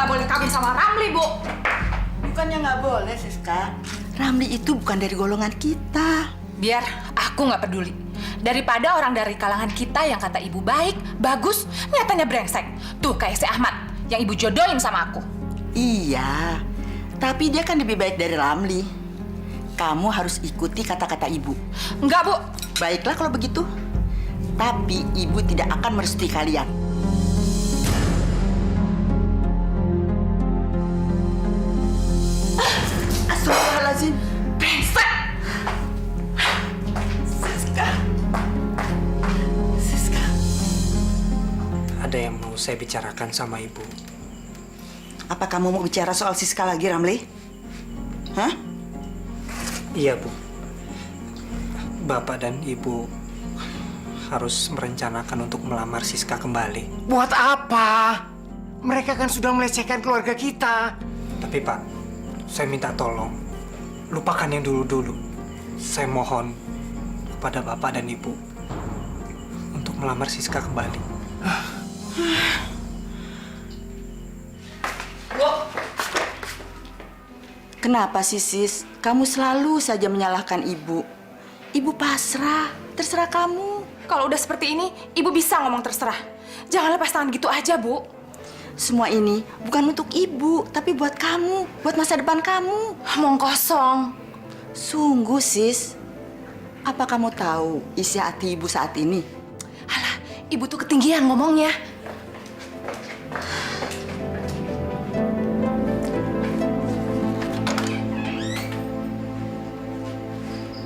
nggak boleh kawin sama Ramli, Bu. Bukannya nggak boleh, Siska. Ramli itu bukan dari golongan kita. Biar aku nggak peduli. Daripada orang dari kalangan kita yang kata ibu baik, bagus, nyatanya brengsek. Tuh kayak si Ahmad yang ibu jodohin sama aku. Iya, tapi dia kan lebih baik dari Ramli. Kamu harus ikuti kata-kata ibu. Enggak, Bu. Baiklah kalau begitu. Tapi ibu tidak akan merestui kalian. Astagfirullahaladzim. Brengsek! Siska. Siska. Ada yang mau saya bicarakan sama ibu. Apa kamu mau bicara soal Siska lagi, Ramli? Hah? Iya, Bu. Bapak dan Ibu harus merencanakan untuk melamar Siska kembali. Buat apa? Mereka kan sudah melecehkan keluarga kita. Tapi Pak, saya minta tolong, lupakan yang dulu-dulu. Saya mohon kepada Bapak dan Ibu untuk melamar Siska kembali. Bu, Kenapa sih, Sis? Kamu selalu saja menyalahkan ibu. Ibu pasrah, terserah kamu. kalau udah seperti ini, ibu bisa ngomong terserah. Jangan lepas tangan gitu aja, Bu. Semua ini bukan untuk ibu, tapi buat kamu, buat masa depan kamu. Omong kosong. Sungguh, Sis. Apa kamu tahu isi hati ibu saat ini? Alah, ibu tuh ketinggian ngomongnya.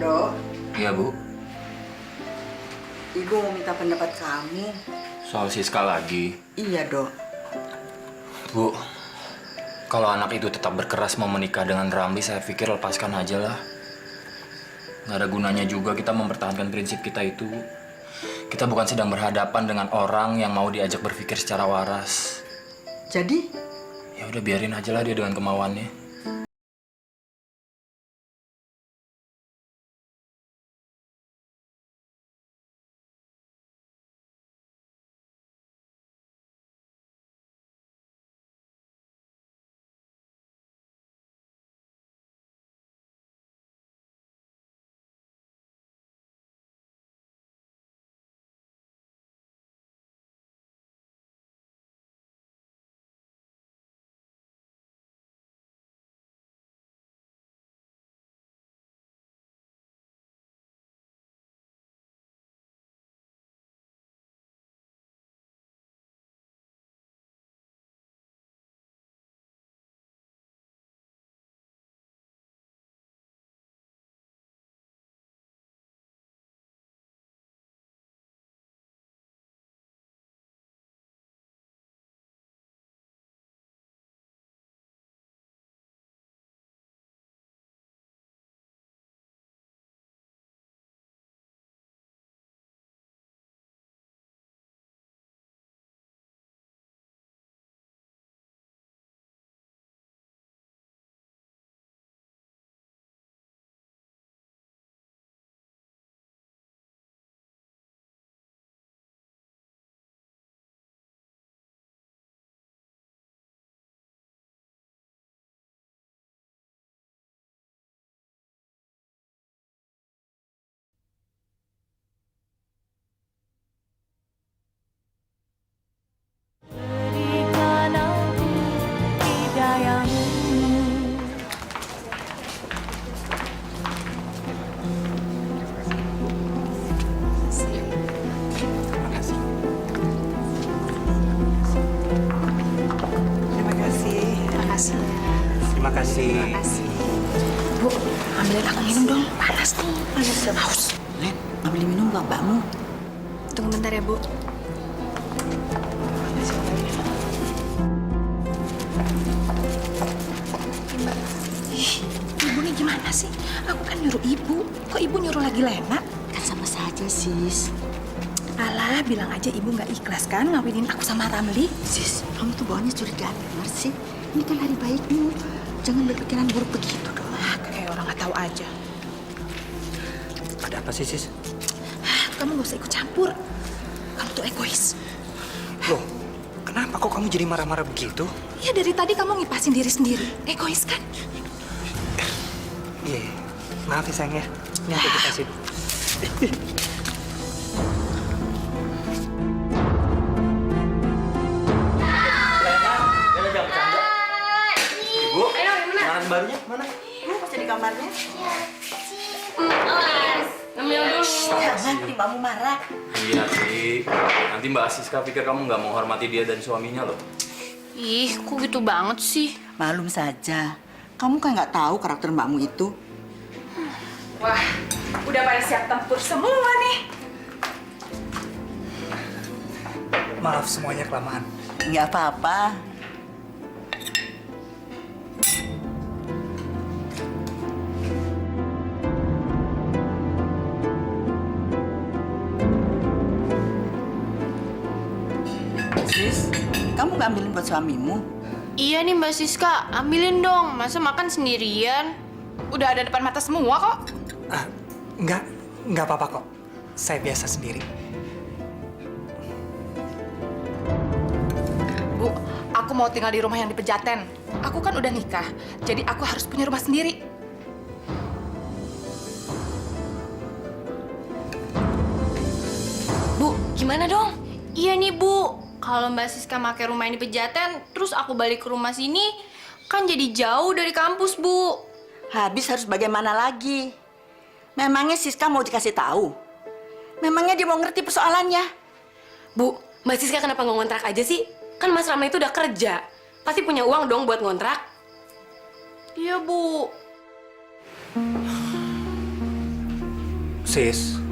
Dok, Iya, Bu. ibu mau minta pendapat kamu. Soal Siska lagi. Iya, Dok. Bu, kalau anak itu tetap berkeras mau menikah dengan Ramli, saya pikir lepaskan aja lah. Nggak ada gunanya juga kita mempertahankan prinsip kita itu. Kita bukan sedang berhadapan dengan orang yang mau diajak berpikir secara waras. Jadi, Ya udah biarin aja lah dia dengan kemauannya. Terima kasih. Bu, ambilin aku minum dong. Panas nih. panas ya, Haus. Len, ambil minum bapakmu. Tunggu bentar ya, Bu. Ih, ibu nih gimana sih? Aku kan nyuruh ibu. Kok ibu nyuruh lagi Lena? Kan sama saja, Sis. Alah, bilang aja ibu nggak ikhlas kan ngawinin aku sama Ramli. Sis, kamu tuh bawanya curigaan benar sih. Ini kan hari baikmu. Jangan berpikiran buruk begitu dong. Ah, kayak orang nggak tahu aja. Ada apa sih, Sis? Kamu nggak usah ikut campur. Kamu tuh egois. Loh, Kenapa kok kamu jadi marah-marah begitu? Ya dari tadi kamu ngipasin diri sendiri. Egois kan? Iya, maaf ya sayang ya. Ini aku kasih. Ibu, mana barunya? Mana? Ibu masih di kamarnya. Ngambil dulu. Jangan, nanti mbakmu marah. Iya sih. Nanti Mbak Siska pikir kamu nggak menghormati dia dan suaminya loh. Ih, kok gitu banget sih? Malum saja. Kamu kan nggak tahu karakter mbakmu itu. Wah, udah pada siap tempur semua nih. Maaf semuanya kelamaan. Nggak apa-apa. Sis, kamu nggak ambilin buat suamimu? Iya nih Mbak Siska, ambilin dong. Masa makan sendirian? Udah ada depan mata semua kok. Ah, nggak apa-apa kok. Saya biasa sendiri. Bu, aku mau tinggal di rumah yang di Pejaten. Aku kan udah nikah, jadi aku harus punya rumah sendiri. Bu, gimana dong? Iya nih Bu, kalau Mbak Siska pakai rumah ini Pejaten, terus aku balik ke rumah sini, kan jadi jauh dari kampus Bu. Habis harus bagaimana lagi? Memangnya Siska mau dikasih tahu? Memangnya dia mau ngerti persoalannya? Bu, Mbak Siska kenapa nggak ngontrak aja sih? Kan Mas Rama itu udah kerja. Pasti punya uang dong buat ngontrak. Iya Bu. Sis,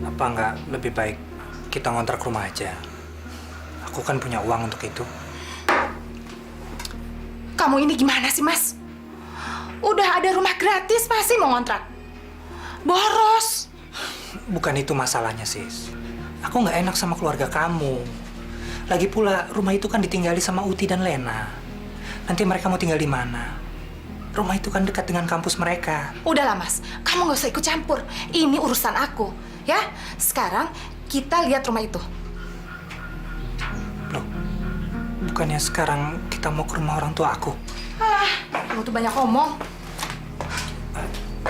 apa nggak lebih baik kita ngontrak rumah aja? Aku kan punya uang untuk itu. Kamu ini gimana sih, Mas? Udah ada rumah gratis, masih mau ngontrak? Boros. Bukan itu masalahnya, Sis. Aku nggak enak sama keluarga kamu. Lagi pula, rumah itu kan ditinggali sama Uti dan Lena. Nanti mereka mau tinggal di mana? Rumah itu kan dekat dengan kampus mereka. Udahlah, Mas. Kamu nggak usah ikut campur. Ini urusan aku, ya. Sekarang kita lihat rumah itu. Loh, bukannya sekarang kita mau ke rumah orang tua aku? Kamu tuh banyak ngomong.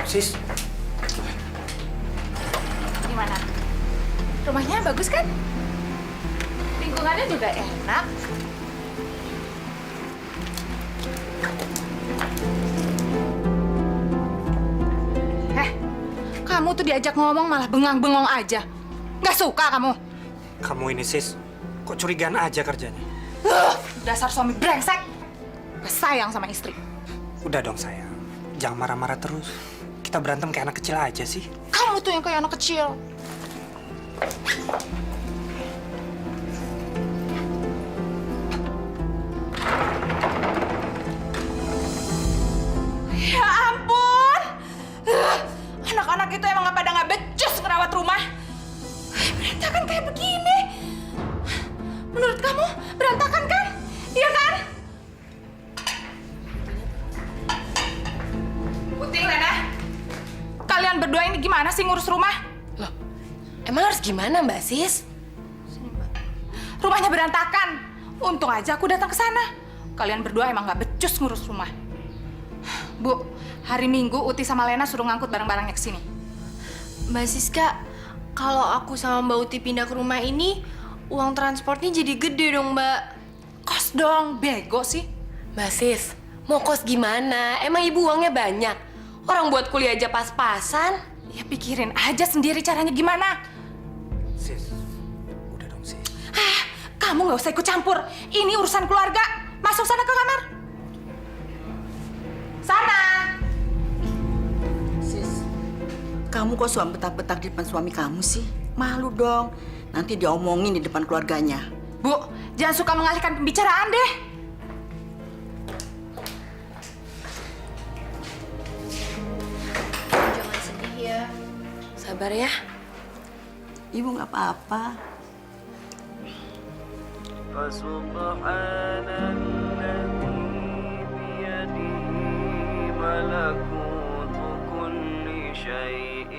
Sis, Gimana? Rumahnya bagus kan? Lingkungannya juga enak. Kamu tuh diajak ngomong malah bengang-bengong aja. Nggak suka kamu? kamu ini Sis, kok curigaan aja kerjanya? Dasar suami brengsek. Gak sayang sama istri. Udah dong sayang, jangan marah-marah terus. Kita berantem kayak anak kecil aja sih. Kamu tuh yang kayak anak kecil. Ya ampun. Anak-anak itu emang pada nggak becus ngerawat rumah. Berantakan kayak begini. Menurut kamu berantakan kan? Iya kan? Puting, Lena. Kalian berdua ini gimana sih ngurus rumah? Loh, emang harus gimana Mbak Sis? Rumahnya berantakan. Untung aja aku datang ke sana. Kalian berdua emang nggak becus ngurus rumah. Bu, hari Minggu Uti sama Lena suruh ngangkut barang-barangnya ke sini. Mbak Siska, kalau aku sama Mbak Uti pindah ke rumah ini, uang transportnya jadi gede dong, Mbak. Kos dong, bego sih. Mbak Sis, mau kos gimana? Emang ibu uangnya banyak? Orang buat kuliah aja pas-pasan. Ya pikirin aja sendiri caranya gimana. Sis, udah dong Sis. Kamu nggak usah ikut campur. Ini urusan keluarga. Masuk sana ke kamar. Sana. Sis, kamu kok suam betak-betak di depan suami kamu sih? Malu dong. Nanti diomongin di depan keluarganya. Bu, jangan suka mengalihkan pembicaraan deh. Jangan sedih ya. Sabar ya. Ibu nggak apa-apa. فسبحان الذي بيده ملكوت كل شيء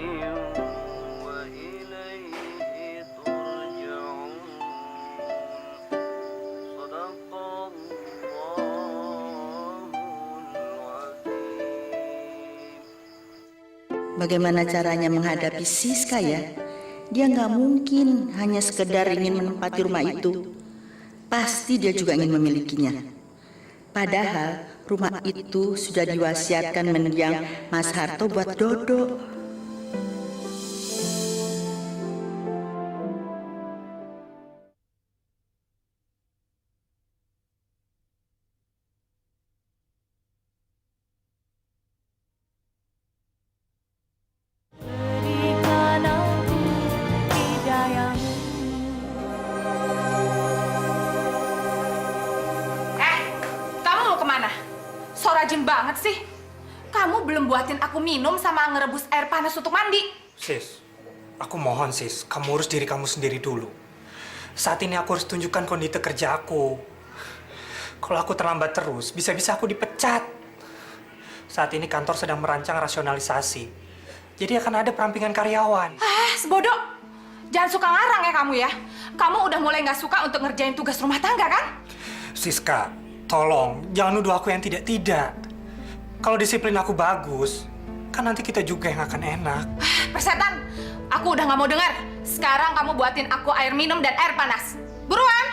وإليه ترجعون bagaimana caranya menghadapi Siska ya? Dia nggak mungkin hanya sekedar ingin menempati rumah itu. Pasti dia juga ingin memilikinya. Padahal rumah itu sudah diwasiatkan mendiang Mas Harto buat Dodo. Kamu mau kemana? So rajin banget sih. Kamu belum buatin aku minum sama ngerebus air panas untuk mandi. Sis, aku mohon sis, kamu urus diri kamu sendiri dulu. Saat ini aku harus tunjukkan kondisi kerja aku. Kalau aku terlambat terus, bisa-bisa aku dipecat. Saat ini kantor sedang merancang rasionalisasi. Jadi akan ada perampingan karyawan. Sebodoh. Jangan suka ngarang ya kamu ya. Kamu udah mulai nggak suka untuk ngerjain tugas rumah tangga kan? Siska, tolong jangan nuduh aku yang tidak-tidak. Kalau disiplin aku bagus, kan nanti kita juga yang akan enak. Persetan, aku udah nggak mau dengar. Sekarang kamu buatin aku air minum dan air panas. Buruan!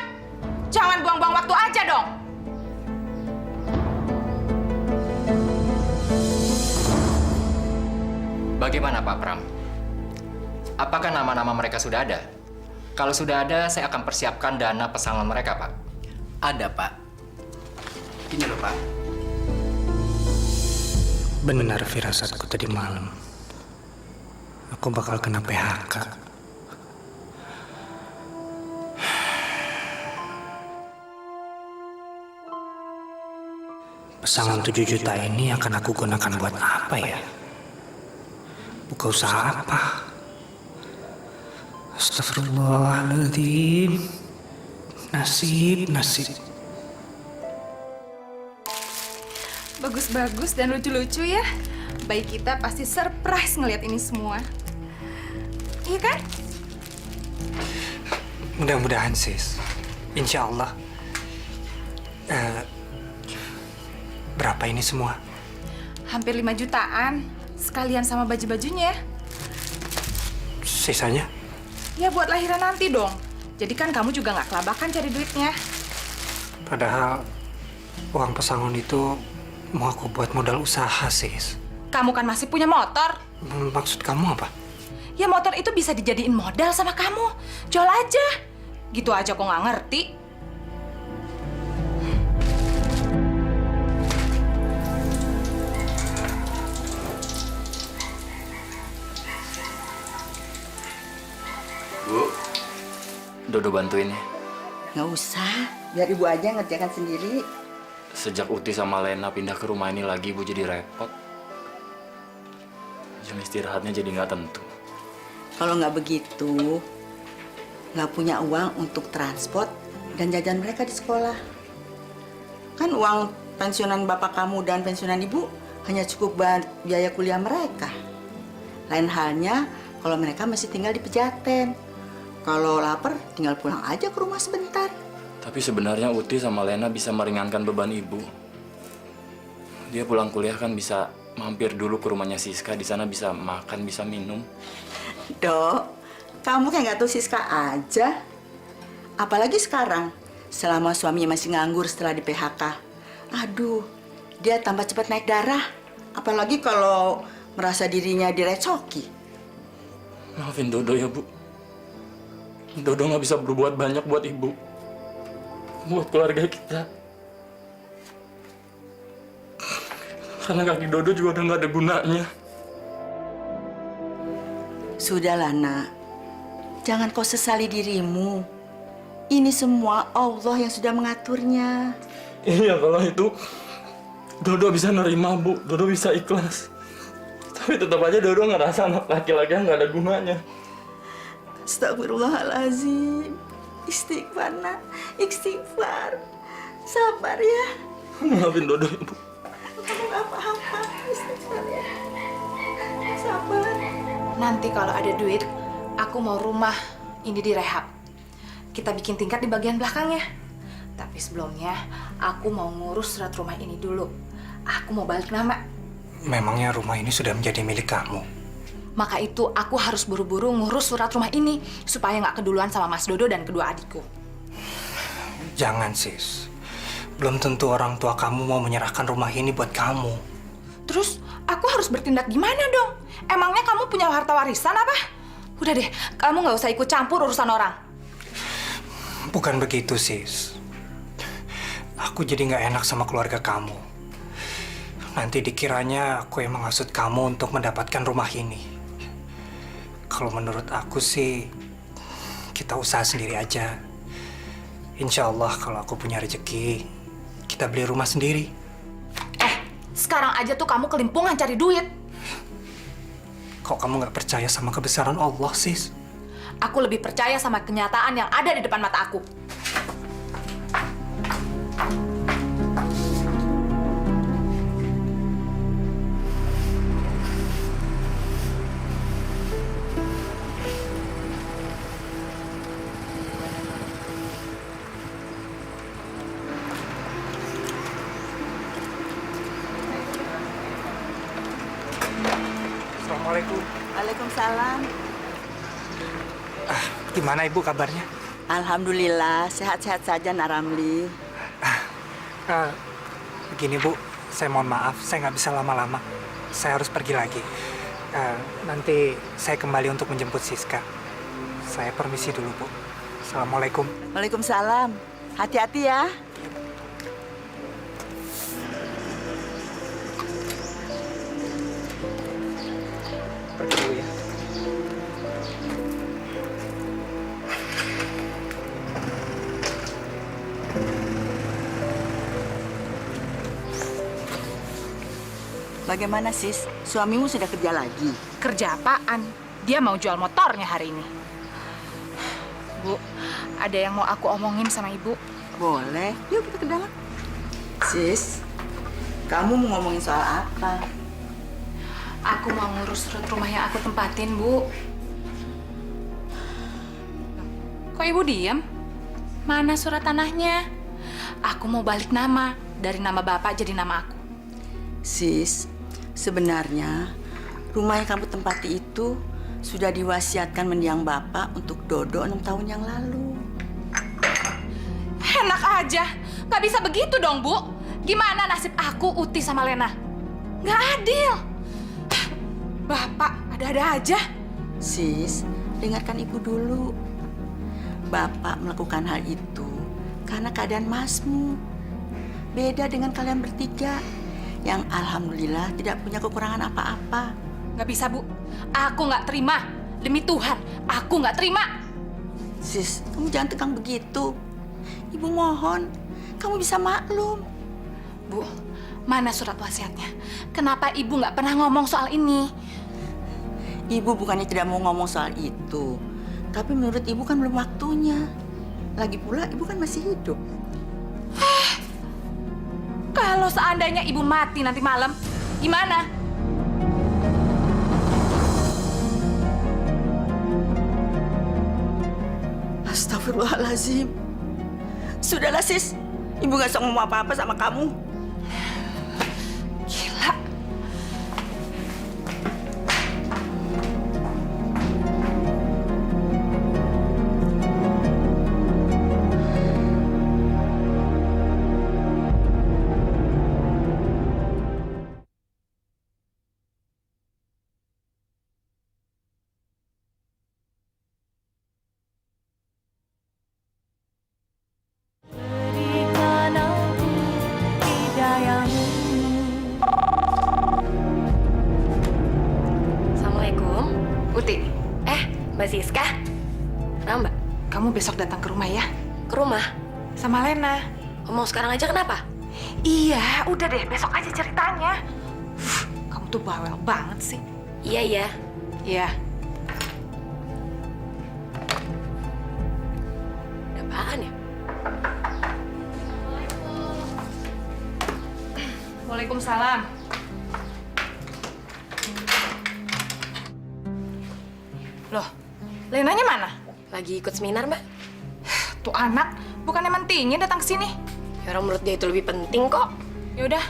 Jangan buang-buang waktu aja dong. Bagaimana Pak Pram? Apakah nama-nama mereka sudah ada? Kalau sudah ada, saya akan persiapkan dana pesangon mereka, Pak. Ada, Pak. Ini loh, Pak. Benar firasatku tadi malam. Aku bakal kena PHK. Pesangon 7 juta ini akan aku gunakan buat apa ya? Buka usaha apa? Astagfirullahaladzim. Nasib. Bagus-bagus dan lucu-lucu ya. Bayi kita pasti surprise ngelihat ini semua. Iya kan? Mudah-mudahan sis. Insya Allah. Berapa ini semua? Hampir 5 jutaan. Sekalian sama baju-bajunya. Sisanya? Ya buat lahiran nanti dong. Jadi kan kamu juga nggak kelabakan cari duitnya. Padahal uang pesangon itu mau aku buat modal usaha, sis. Kamu kan masih punya motor. Maksud kamu apa? Ya motor itu bisa dijadiin modal sama kamu. Jual aja. Gitu aja kok nggak ngerti. Bu, Dodo bantuin ya. Nggak usah, biar ibu aja ngerjakan sendiri. Sejak Uti sama Lena pindah ke rumah ini lagi, Bu jadi repot. Jam istirahatnya jadi nggak tentu. Kalau nggak begitu, nggak punya uang untuk transport dan jajan mereka di sekolah. Kan uang pensiunan bapak kamu dan pensiunan ibu hanya cukup buat biaya kuliah mereka. Lain halnya kalau mereka masih tinggal di Pejaten. Kalau lapar, tinggal pulang aja ke rumah sebentar. Tapi sebenarnya Uti sama Lena bisa meringankan beban ibu. Dia pulang kuliah kan bisa mampir dulu ke rumahnya Siska. Di sana bisa makan, bisa minum. Dok, kamu kayak nggak tahu Siska aja. Apalagi sekarang, selama suaminya masih nganggur setelah di PHK. Aduh, dia tambah cepat naik darah. Apalagi kalau merasa dirinya direcoki. Maafin Dodo ya, Bu. Dodo nggak bisa berbuat banyak buat ibu. Buat keluarga kita. Karena kaki Dodo juga udah nggak ada gunanya. Sudahlah, nak. Jangan kau sesali dirimu. Ini semua Allah yang sudah mengaturnya. Iya, kalau itu Dodo bisa nerima, Bu. Dodo bisa ikhlas. Tapi tetap aja Dodo ngerasa anak laki-laki yang nggak ada gunanya. Astagfirullahaladzim. Istighfar, nak. Istighfar. Sabar ya. Maafin Dodo ya, Bu. Kamu gak apa-apa. Istighfar ya. Sabar. Nanti kalau ada duit, aku mau rumah ini direhab. Kita bikin tingkat di bagian belakangnya. Tapi sebelumnya, aku mau ngurus surat rumah ini dulu. Aku mau balik nama. Memangnya rumah ini sudah menjadi milik kamu? Maka itu aku harus buru-buru ngurus surat rumah ini supaya nggak keduluan sama Mas Dodo dan kedua adikku. Jangan, Sis. Belum tentu orang tua kamu mau menyerahkan rumah ini buat kamu. Terus aku harus bertindak gimana dong? Emangnya kamu punya harta warisan apa? Udah deh, kamu nggak usah ikut campur urusan orang. Bukan begitu, Sis. Aku jadi nggak enak sama keluarga kamu. Nanti dikiranya aku yang menghasut kamu untuk mendapatkan rumah ini. Kalau menurut aku sih, kita usaha sendiri aja. Insya Allah kalau aku punya rezeki, kita beli rumah sendiri. Sekarang aja tuh kamu kelimpungan cari duit. Kok kamu nggak percaya sama kebesaran Allah, Sis? Aku lebih percaya sama kenyataan yang ada di depan mata aku. Assalamualaikum. Waalaikumsalam. Gimana Ibu kabarnya? Alhamdulillah, sehat-sehat saja Naramli. Begini Bu, saya mohon maaf, saya nggak bisa lama-lama. Saya harus pergi lagi. Nanti saya kembali untuk menjemput Siska. Saya permisi dulu Bu. Assalamualaikum. Waalaikumsalam. Hati-hati ya. Pergi dulu ya. Bagaimana sis? Suamimu sudah kerja lagi? Kerja apaan? Dia mau jual motornya hari ini. Bu, ada yang mau aku omongin sama Ibu. Boleh. Yuk kita ke dalam. Sis, kamu mau ngomongin soal apa? Aku mau ngurus surat rumah yang aku tempatin, Bu. Kok Ibu diam? Mana surat tanahnya? Aku mau balik nama. Dari nama Bapak jadi nama aku. Sis, sebenarnya rumah yang kamu tempati itu sudah diwasiatkan mendiang Bapak untuk Dodo 6 tahun yang lalu. Enak aja. Nggak bisa begitu dong, Bu. Gimana nasib aku, Uti, sama Lena? Nggak adil. Bapak, ada-ada aja. Sis, dengarkan Ibu dulu. Bapak melakukan hal itu karena keadaan Masmu. Beda dengan kalian bertiga yang alhamdulillah tidak punya kekurangan apa-apa. Nggak bisa, Bu. Aku nggak terima. Demi Tuhan, aku nggak terima. Sis, kamu jangan tegang begitu. Ibu mohon, kamu bisa maklum. Bu, mana surat wasiatnya? Kenapa Ibu nggak pernah ngomong soal ini? Ibu bukannya tidak mau ngomong soal itu, tapi menurut Ibu kan belum waktunya. Lagi pula Ibu kan masih hidup. Kalau seandainya Ibu mati nanti malam, gimana? Astagfirullahaladzim. Sudahlah sis, Ibu gak usah ngomong apa-apa sama kamu. Gila. Berikan aku hidayamu. Assalamualaikum. Uti, Mbak Siska. Kenapa, Mbak? kamu besok datang ke rumah ya? Ke rumah? Sama Lena. Mau sekarang aja kenapa? Iya, udah deh, besok aja ceritanya. Kamu tuh bawel banget sih. Iya, iya. Iya. Ada apaan ya? Waalaikumsalam. Loh, Lenanya mana? Lagi ikut seminar, Mbak. Tuh anak, bukannya mentingin datang ke sini. Ya orang menurut dia itu lebih penting kok. Ya udah,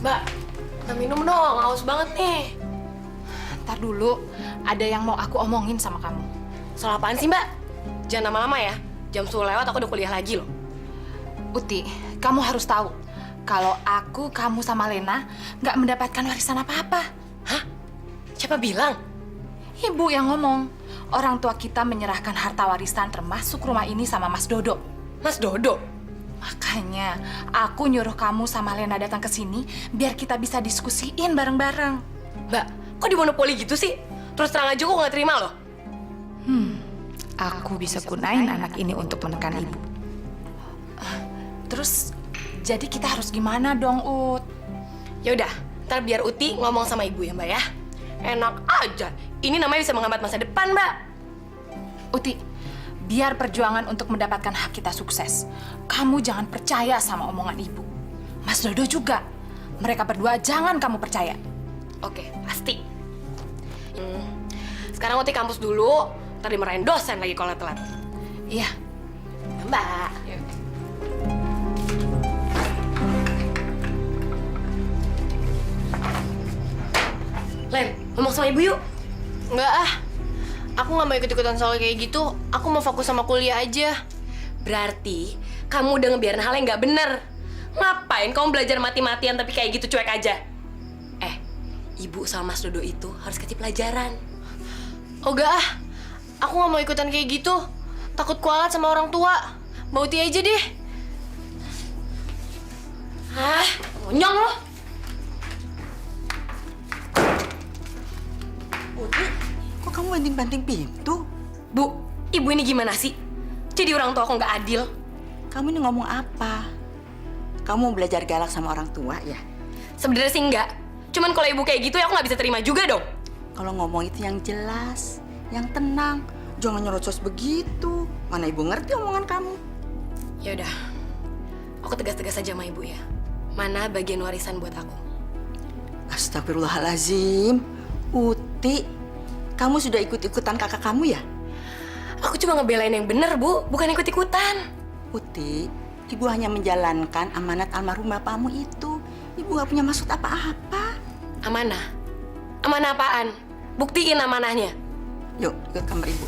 Mbak, kita minum dong, haus banget nih. Ntar dulu, ada yang mau aku omongin sama kamu. Soal apaan sih, Mbak? Jangan lama-lama ya. Jam 10 lewat aku udah kuliah lagi loh. Uti, kamu harus tahu kalau aku, kamu sama Lena nggak mendapatkan warisan apa-apa. Hah? Siapa bilang? Ibu yang ngomong. Orang tua kita menyerahkan harta warisan termasuk rumah ini sama Mas Dodo. Mas Dodo? Makanya aku nyuruh kamu sama Lena datang ke sini biar kita bisa diskusiin bareng-bareng. Mbak, kok dimonopoli gitu sih? Terus terang aja aku nggak terima loh. Aku bisa gunain anak ini untuk menekan ibu. Terus, jadi kita harus gimana dong, Ut? Ya udah, ntar biar Uti ngomong sama ibu ya, Mbak ya. Enak aja. Ini namanya bisa menghambat masa depan, Mbak. Uti, biar perjuangan untuk mendapatkan hak kita sukses, kamu jangan percaya sama omongan ibu. Mas Dodo juga. Mereka berdua jangan kamu percaya. Oke, pasti. Sekarang Uti kampus dulu, ntar dimarahin dosen lagi kalau telat. Iya. Mbak. Len, ngomong sama ibu yuk. Enggak ah. Aku nggak mau ikut-ikutan soal kayak gitu. Aku mau fokus sama kuliah aja. Berarti kamu udah ngebiarin hal yang nggak bener. Ngapain kamu belajar mati-matian tapi kayak gitu cuek aja? Ibu sama Mas Dodo itu harus kasih pelajaran. Oh enggak ah. Aku nggak mau ikutan kayak gitu. Takut kualat sama orang tua. Mau Uti aja deh. Hah? Monyong lo? Uti, kok kamu banting-banting pintu? Bu, ibu ini gimana sih? Jadi orang tua aku nggak adil. Kamu ini ngomong apa? Kamu belajar galak sama orang tua ya? Sebenarnya sih enggak. Cuman kalau ibu kayak gitu ya aku nggak bisa terima juga dong. Kalau ngomong itu yang jelas, yang tenang. Jangan nyerocos begitu. Mana ibu ngerti omongan kamu? Ya udah, aku tegas-tegas aja sama ibu ya. Mana bagian warisan buat aku? Astagfirullahalazim. Uti, kamu sudah ikut-ikutan kakak kamu ya? Aku cuma ngebelain yang bener, Bu. Bukan ikut-ikutan. Uti, ibu hanya menjalankan amanat almarhum bapakmu itu. Ibu gak punya maksud apa-apa. Amanah? Amanah apaan? Buktiin amanahnya. Yuk, ikut kamar ibu.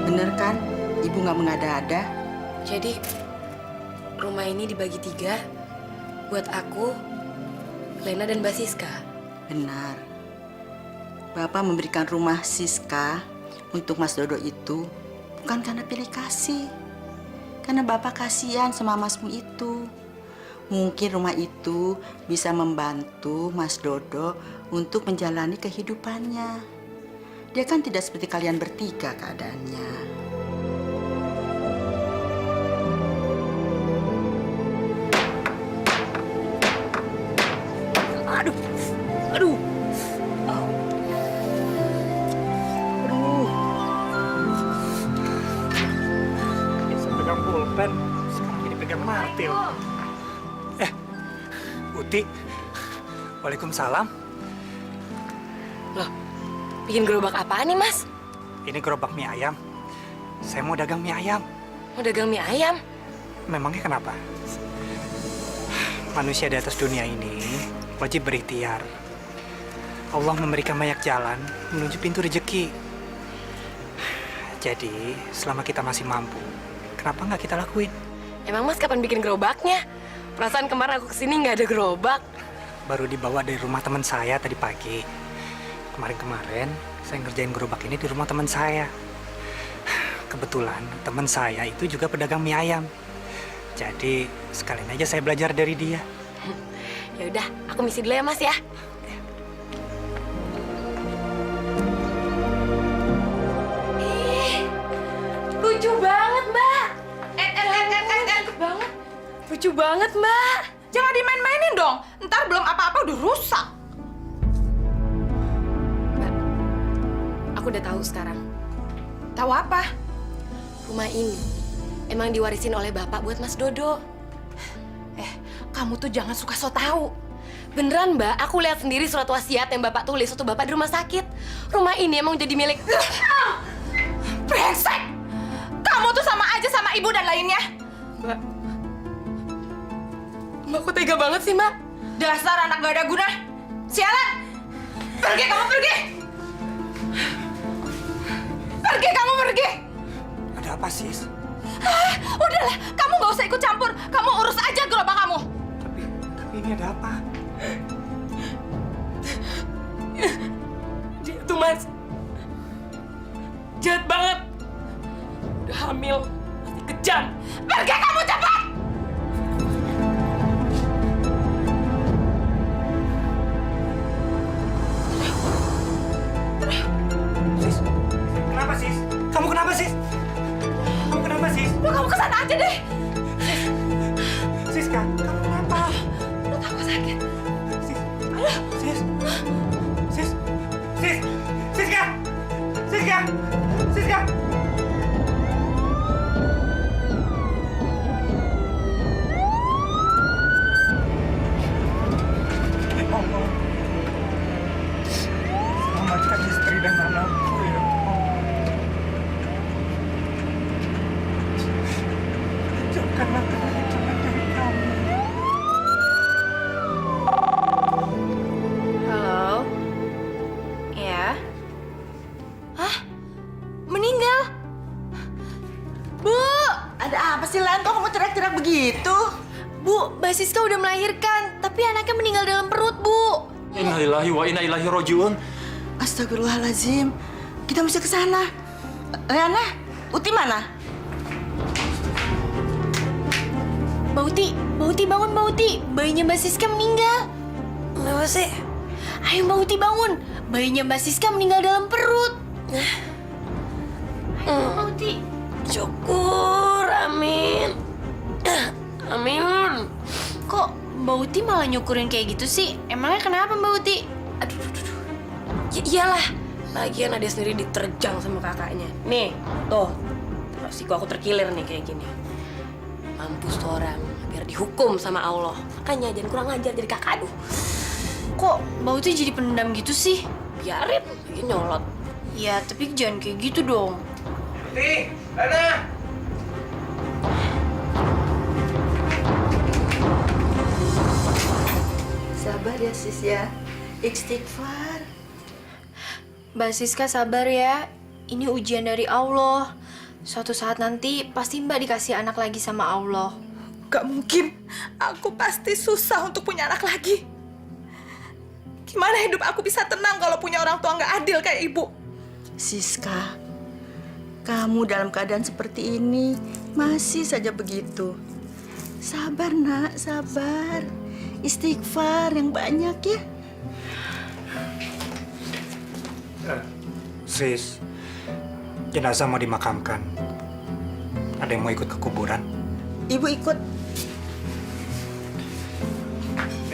Bener kan? Ibu gak mengada-ada. Jadi, rumah ini dibagi 3 buat aku, Lena, dan Mbak Siska. Benar. Bapak memberikan rumah Siska untuk Mas Dodo itu bukan karena pilih kasih. Karena Bapak kasihan sama Masmu itu. Mungkin rumah itu bisa membantu Mas Dodo untuk menjalani kehidupannya. Dia kan tidak seperti kalian bertiga keadaannya. Bisa pegang pulpen, sekarang jadi pegang martil. Uti, waalaikumsalam. Loh, bikin gerobak apaan nih, Mas? Ini gerobak mie ayam. Saya mau dagang mie ayam. Mau dagang mie ayam? Memangnya kenapa? Manusia di atas dunia ini wajib berikhtiar. Allah memberikan banyak jalan menuju pintu rezeki. Jadi, selama kita masih mampu, kenapa nggak kita lakuin? Emang Mas kapan bikin gerobaknya? Perasaan kemarin aku kesini nggak ada gerobak. Baru dibawa dari rumah teman saya tadi pagi. Kemarin-kemarin, saya ngerjain gerobak ini di rumah teman saya. Kebetulan, teman saya itu juga pedagang mie ayam. Jadi, sekalian aja saya belajar dari dia. Ya udah, aku misi dulu ya, Mas ya. Lucu banget, Mbak. banget. Lucu banget, Mbak. Jangan dimain-mainin dong. Ntar belum apa-apa udah rusak. Mbak, aku udah tahu sekarang. Tahu apa? Rumah ini emang diwarisin oleh Bapak buat Mas Dodo. Kamu tuh jangan suka so tahu. Beneran, Mbak. Aku lihat sendiri surat wasiat yang Bapak tulis waktu Bapak di rumah sakit. Rumah ini emang jadi milik... Brengsek! Kamu tuh sama aja sama ibu dan lainnya. Mbak, Mbak, kok tega banget sih, Mbak? Dasar anak gak ada guna. Sialan! Pergi kamu pergi! Pergi kamu pergi! Ada apa, Sis? Udahlah, kamu gak usah ikut campur. Kamu urus aja gerobak kamu. Tapi ini ada apa? Dia tuh, Mas, jahat banget. Udah hamil, masih kejam. Pergi kamu cepat! Sis, kenapa, Sis? Kamu kenapa, Sis? Kamu kenapa, Sis? Udah kamu kesana aja deh. Siska, kamu kenapa? Udah aku sakit. Sis, Sis, Sis, Sis, Siska, Siska, Siska. Allah, selamatkan istri dan anakku ya Allah. Jauhkanlah kehadiran dari kami. Halo? Ya? Hah? Meninggal? Bu! Ada apa sih, Lan? Kok kamu teriak-teriak begitu? Bu, Mbak Siska udah melahirkan, tapi anaknya meninggal dalam perut, Bu. Innalillahi wa inna ilaihi rajiun. Astagfirullahaladzim. Kita mesti ke sana. Riana, Uti mana? Mbak Uti bangun, Mbak Uti. Bayinya Mbak Siska meninggal. Kenapa sih? Ayo Mbak Uti bangun. Bayinya Mbak Siska meninggal dalam perut. Ayo Mbak Uti. Syukur, amin. Amin. Kok Mbak Uti malah nyukurin kayak gitu sih? Emangnya kenapa Mbak Uti? Aduh. Ya iyalah. Lagian ada sendiri diterjang sama kakaknya. Nih, tuh. Siku aku terkilir nih kayak gini. Mampus tuh orang, biar dihukum sama Allah. Makanya jangan kurang ajar jadi kakak, aduh. Kok Mbak Uti jadi pendendam gitu sih? Biarin, lagi nyolot. Ya, tapi jangan kayak gitu dong. Uti, Lena. Sabar ya, Sis ya. Istighfar. Mbak Siska sabar ya. Ini ujian dari Allah. Suatu saat nanti pasti Mbak dikasih anak lagi sama Allah. Gak mungkin. Aku pasti susah untuk punya anak lagi. Gimana hidup aku bisa tenang kalau punya orang tua nggak adil kayak ibu? Siska, kamu dalam keadaan seperti ini masih saja begitu. Sabar, Nak, sabar. Istighfar yang banyak ya. Sis, jenazah mau dimakamkan. Ada yang mau ikut ke kuburan? Ibu ikut.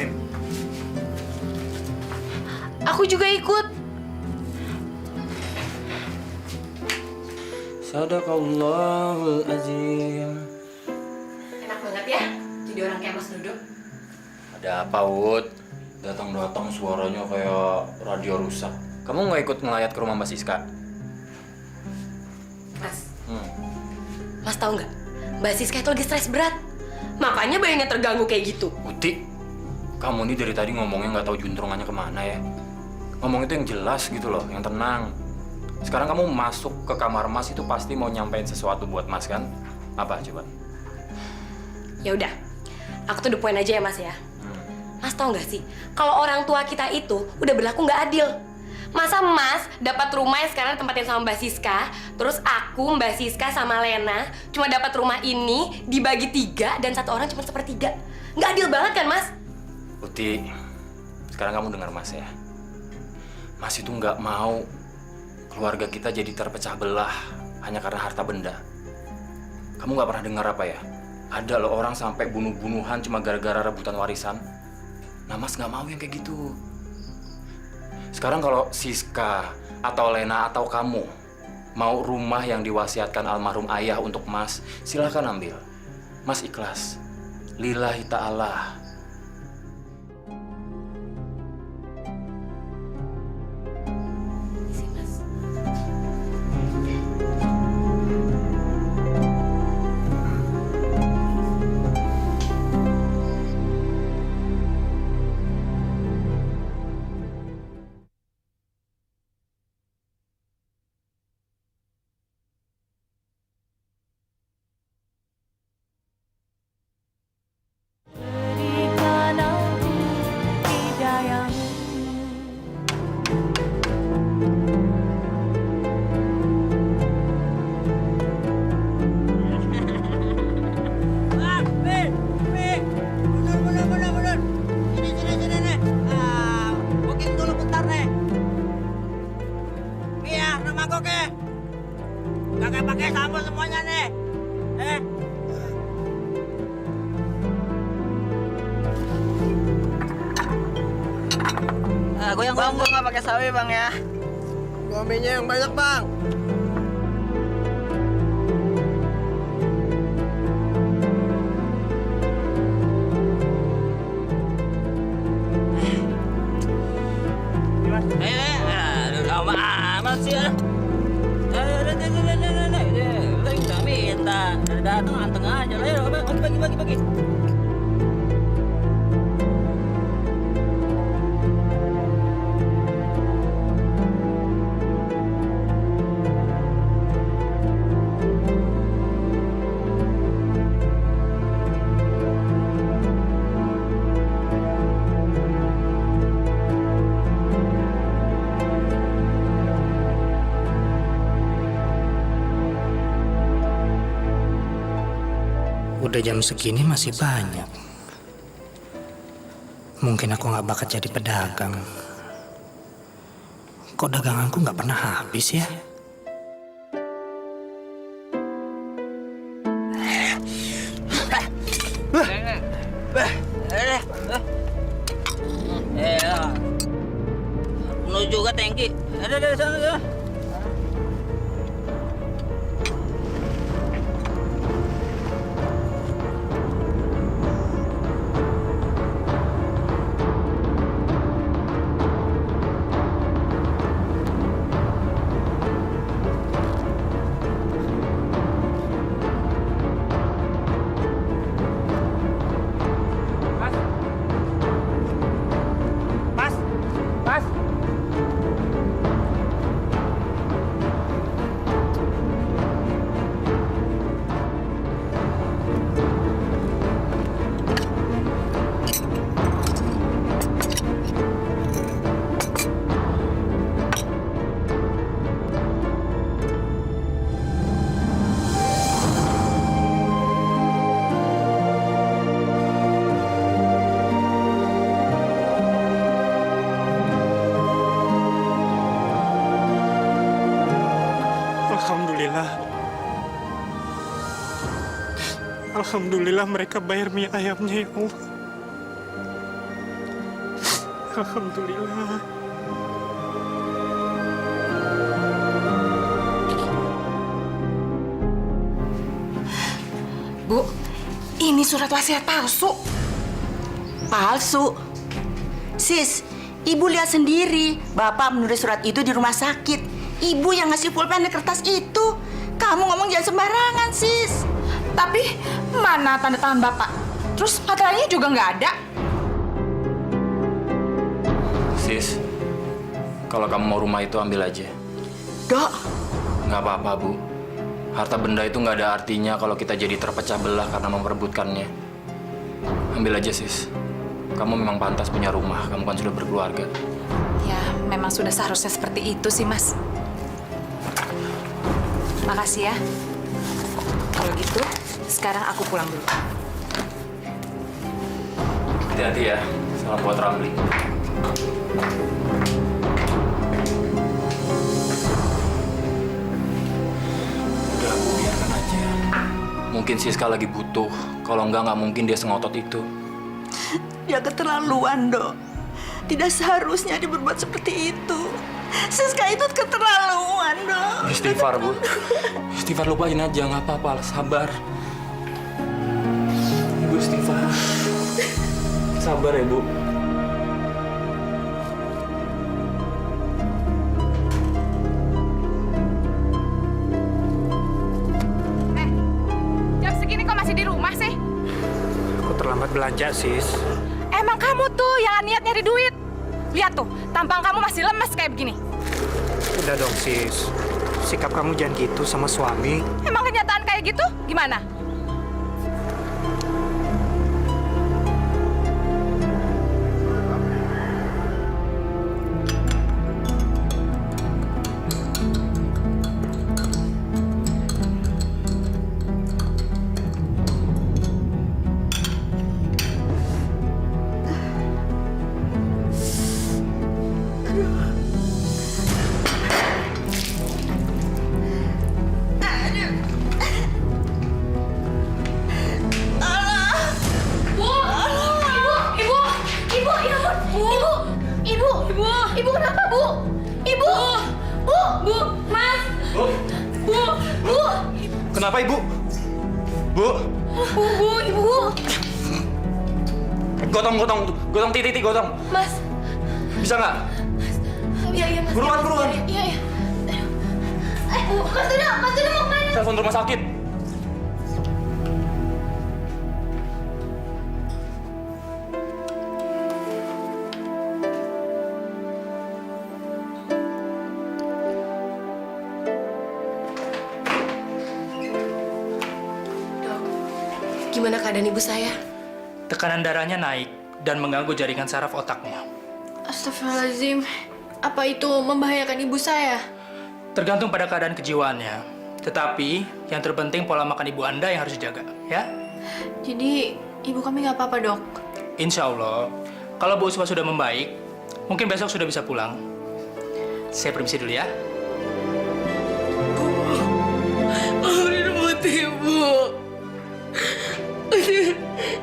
Nim, Aku juga ikut. Sadaqallahul azim. Enak banget ya, jadi orang kayak Mas Dodo. Ada apa, Ud? Datang-datang suaranya kayak radio rusak. Kamu nggak ikut ngelayat ke rumah Mbak Siska? Mas, Hmm. Mas tahu nggak? Mbak Siska itu lagi stres berat. Makanya bayinya terganggu kayak gitu. Uti, kamu nih dari tadi ngomongnya nggak tahu juntrungannya kemana ya. Ngomong itu yang jelas gitu loh, yang tenang. Sekarang kamu masuk ke kamar Mas itu pasti mau nyampein sesuatu buat Mas kan? Apa coba? Ya udah, aku tuh the point aja ya Mas ya. Mas tahu nggak sih, kalau orang tua kita itu udah berlaku nggak adil. Masa Mas dapat rumah yang sekarang tempatin sama Mbak Siska, terus aku, Mbak Siska sama Lena cuma dapat rumah ini dibagi 3 dan satu orang cuma 1/3. Nggak adil banget kan Mas? Uti, sekarang kamu dengar Mas ya. Mas itu nggak mau keluarga kita jadi terpecah belah hanya karena harta benda. Kamu nggak pernah dengar apa ya? Ada loh orang sampai bunuh-bunuhan cuma gara-gara rebutan warisan. Nah Mas nggak mau yang kayak gitu. Sekarang kalau Siska atau Lena atau kamu mau rumah yang diwasiatkan almarhum ayah untuk Mas, silahkan ambil. Mas ikhlas. Lillahi ta'ala. mangkok ya. Kakek pakai sambal semuanya nih. Goyang bang, gua nggak pakai sawi bang ya. Suaminya yang banyak, Bang. Lama amat sih ya. Kita minta datang anteng aja lah. Bagi. Udah jam segini masih banyak. Mungkin aku nggak bakat jadi pedagang. Kok daganganku nggak pernah habis ya? Penuh juga tangki. Ada sana. Alhamdulillah mereka bayar mie ayamnya ya Allah. Alhamdulillah. Bu, ini surat wasiat palsu. Palsu. Sis, ibu lihat sendiri. Bapak menulis surat itu di rumah sakit. Ibu yang ngasih pulpen di kertas itu. Kamu ngomong jangan sembarangan, sis. Tapi mana tanda tangan Bapak? Terus materai juga nggak ada. Sis, kalau kamu mau rumah itu ambil aja. Dok, Nggak apa-apa, Bu. Harta benda itu nggak ada artinya kalau kita jadi terpecah belah karena memperebutkannya. Ambil aja, Sis. Kamu memang pantas punya rumah. Kamu kan sudah berkeluarga. Ya, memang sudah seharusnya seperti itu sih, Mas. Makasih ya. Kalau gitu, sekarang aku pulang dulu. Hati-hati ya. Salam buat Ramli. Udah, Bu, biarkan aja. Mungkin Siska lagi butuh. Kalau nggak mungkin dia sengotot itu. dia keterlaluan, Dok. Tidak seharusnya dia berbuat seperti itu. Siska itu keterlaluan, Dok. Istighfar, Bu. Istighfar, lupain aja. Nggak apa-apa. Sabar. Ibu istighfar. Sabar ya, Bu. Jam segini kok masih di rumah sih? Aku terlambat belanja, sis. Emang kamu tuh yang niat nyari duit. Lihat tuh, tampang kamu masih lemes kayak begini. Udah dong, sis. Sikap kamu jangan gitu sama suami. Emang kenyataan kayak gitu? Gimana? Ibu kenapa, Bu? Ibu! Bu! Bu! Mas! Bu! Bu! Bu! Kenapa ibu? Bu! Bu! Ibu! Gotong titik gotong. Mas! Bisa nggak? Iya, Mas. Buruan. Iya. Bu, Mas Dodo mau kemana? Telepon rumah sakit. Gimana keadaan ibu saya? Tekanan darahnya naik dan mengganggu jaringan saraf otaknya. Astagfirullahaladzim. Apa itu membahayakan ibu saya? Tergantung pada keadaan kejiwaannya. Tetapi yang terpenting pola makan ibu Anda yang harus dijaga, ya? Jadi ibu kami nggak apa-apa, Dok. Insya Allah, kalau Bu Usma sudah membaik, mungkin besok sudah bisa pulang. Saya permisi dulu ya.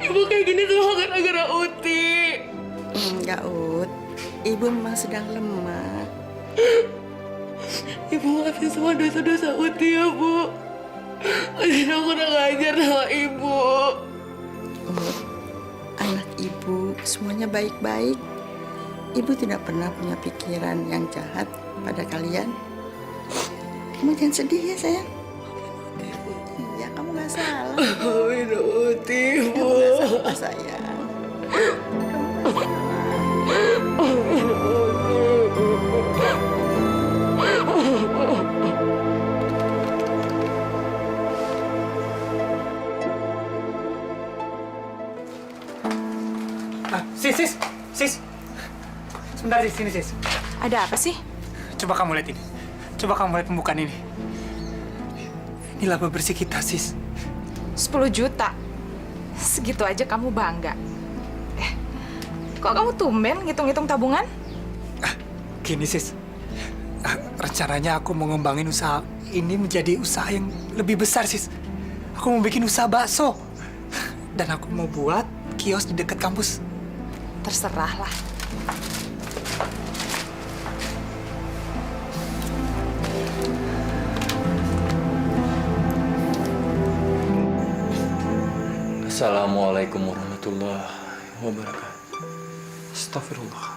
Ibu kayak gini tuh gara-gara Uti. Enggak, Ut. Ibu memang sedang lemah. Ibu maafin semua dosa-dosa Uti ya, Bu. Uti aku kurang ajar sama ibu. Ut, anak ibu semuanya baik-baik. Ibu tidak pernah punya pikiran yang jahat pada kalian. Kamu jangan sedih ya, sayang. Iya, kamu nggak salah. Maafin Uti, Bu. Kamu nggak salah, sayang. Sis. Sebentar, Sis. Sini, Sis. Ada apa sih? Coba kamu lihat ini. Coba kamu lihat pembukaan ini. Ini laba bersih kita, Sis. 10 juta. Segitu aja kamu bangga. Kok kamu tumben ngitung-ngitung tabungan? Gini, Sis. Rencananya aku mau ngembangin usaha ini menjadi usaha yang lebih besar, Sis. Aku mau bikin usaha bakso. Dan aku mau buat kios di dekat kampus. Terserahlah. Assalamualaikum warahmatullahi wabarakatuh. Astagfirullah.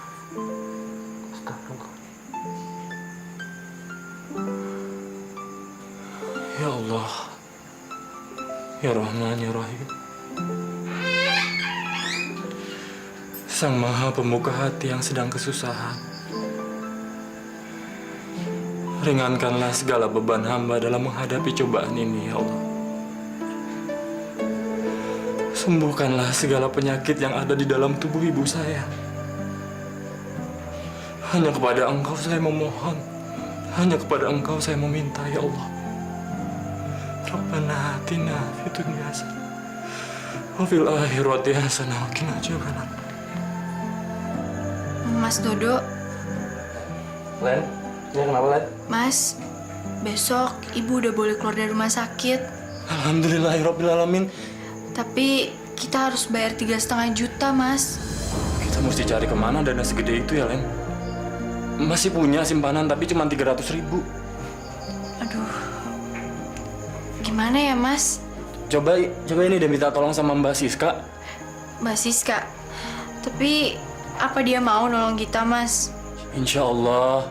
Ya Allah. Ya Rahman, Ya Rahim. Sang Maha Pembuka hati yang sedang kesusahan. Ringankanlah segala beban hamba dalam menghadapi cobaan ini, ya Allah. Sembuhkanlah segala penyakit yang ada di dalam tubuh ibu saya. Hanya kepada Engkau saya memohon. Hanya kepada Engkau saya meminta, ya Allah. Rabbana atina fid dunya hasanah wa fil akhirati hasanah wa qina adzabannar. Mas Dodo, Len, ya kenapa, Len? Mas, besok ibu udah boleh keluar dari rumah sakit. Alhamdulillahirrabbilalamin. Tapi kita harus bayar 3,5 juta, Mas. Kita mesti cari kemana dana segede itu ya, Len? Masih punya simpanan tapi cuma 300.000. Aduh, gimana ya, Mas? Coba ini deh minta tolong sama Mbak Siska. Mbak Siska, tapi apa dia mau nolong kita, Mas? Insya Allah.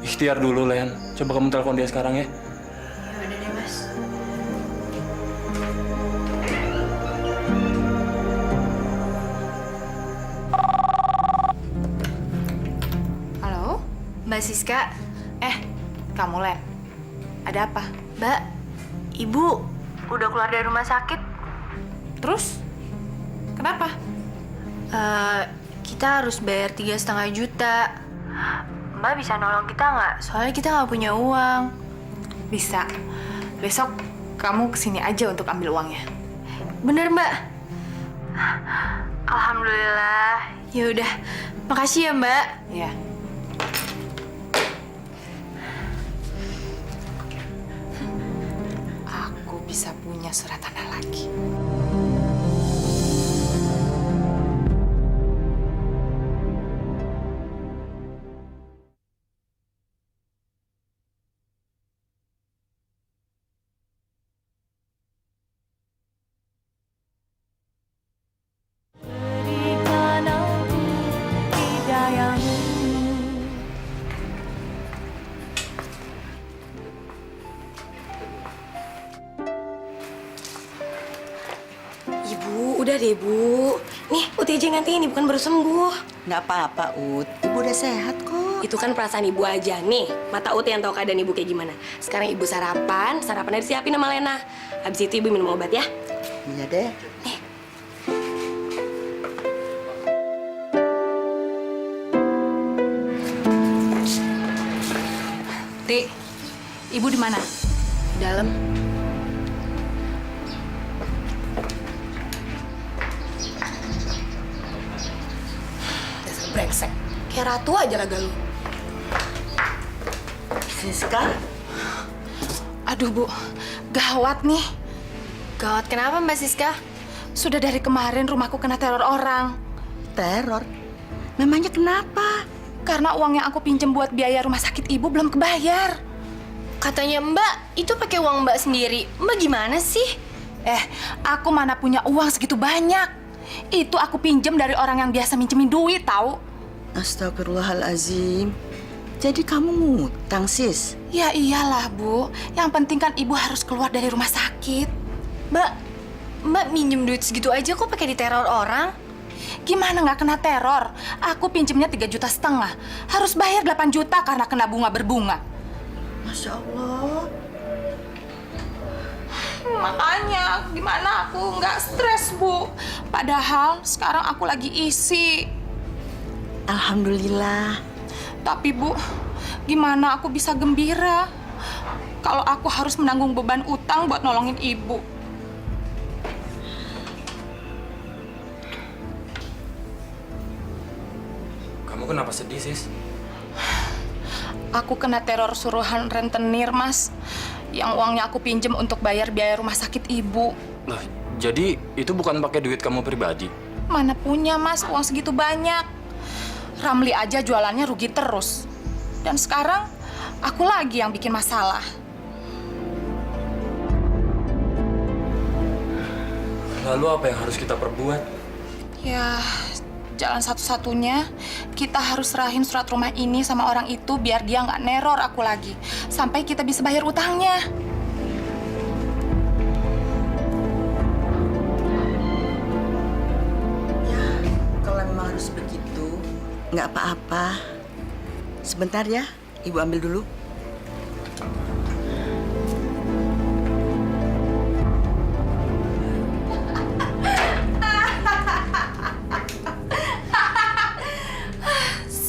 Ikhtiar dulu, Len. Coba kamu telepon dia sekarang ya. Ya udah deh, Mas. Halo? Mbak Siska, Kamu, Len. Ada apa? Mbak, ibu udah keluar dari rumah sakit. Terus? Kenapa? Kita harus bayar 3,5 juta. Mbak bisa nolong kita nggak? Soalnya kita nggak punya uang. Bisa. Besok kamu kesini aja untuk ambil uangnya. Bener, Mbak? Alhamdulillah. Ya udah, makasih ya, Mbak. Ya. Aku bisa punya surat tanah lagi. Udah deh, Bu. Nih, Uti aja yang gantiin, Ibu kan baru sembuh. Nggak apa-apa, Ut. Ibu udah sehat kok. Itu kan perasaan Ibu aja. Nih, mata Uti yang tahu keadaan Ibu kayak gimana. Sekarang Ibu sarapannya disiapin sama Lena. Habis itu Ibu minum obat ya. Iya deh. Ti, ibu di mana? Dalam. Dasar brengsek. Kayak ratu aja laga lu. Siska, Aduh, Bu. Gawat nih. Gawat kenapa Mbak Siska? Sudah dari kemarin rumahku kena teror orang. teror. Memangnya kenapa? Karena uang yang aku pinjam buat biaya rumah sakit ibu belum kebayar. Katanya Mbak, itu pakai uang Mbak sendiri. Mbak gimana sih? Aku mana punya uang segitu banyak. Itu aku pinjam dari orang yang biasa minjemin duit, tahu? Astagfirullahalazim. Jadi kamu ngutang, Sis? Ya iyalah, Bu. Yang penting kan ibu harus keluar dari rumah sakit. Mbak minjem duit segitu aja kok pakai diteror orang? Gimana nggak kena teror? Aku pinjemnya 3,5 juta. Harus bayar 8 juta karena kena bunga berbunga. Masya Allah. Makanya gimana aku nggak stres, Bu. Padahal sekarang aku lagi isi. Alhamdulillah. Tapi Bu, gimana aku bisa gembira kalau aku harus menanggung beban utang buat nolongin ibu? Kamu kenapa sedih, Sis? Aku kena teror suruhan rentenir, Mas. Yang uangnya aku pinjem untuk bayar biaya rumah sakit ibu. Lah, jadi itu bukan pakai duit kamu pribadi? Mana punya, Mas, uang segitu banyak. Ramli aja jualannya rugi terus. Dan sekarang aku lagi yang bikin masalah. Lalu apa yang harus kita perbuat? Ya, jalan satu-satunya kita harus serahin surat rumah ini sama orang itu biar dia nggak neror aku lagi. Sampai kita bisa bayar utangnya. Ya, kalau memang harus begitu, nggak apa-apa. Sebentar ya, Ibu ambil dulu.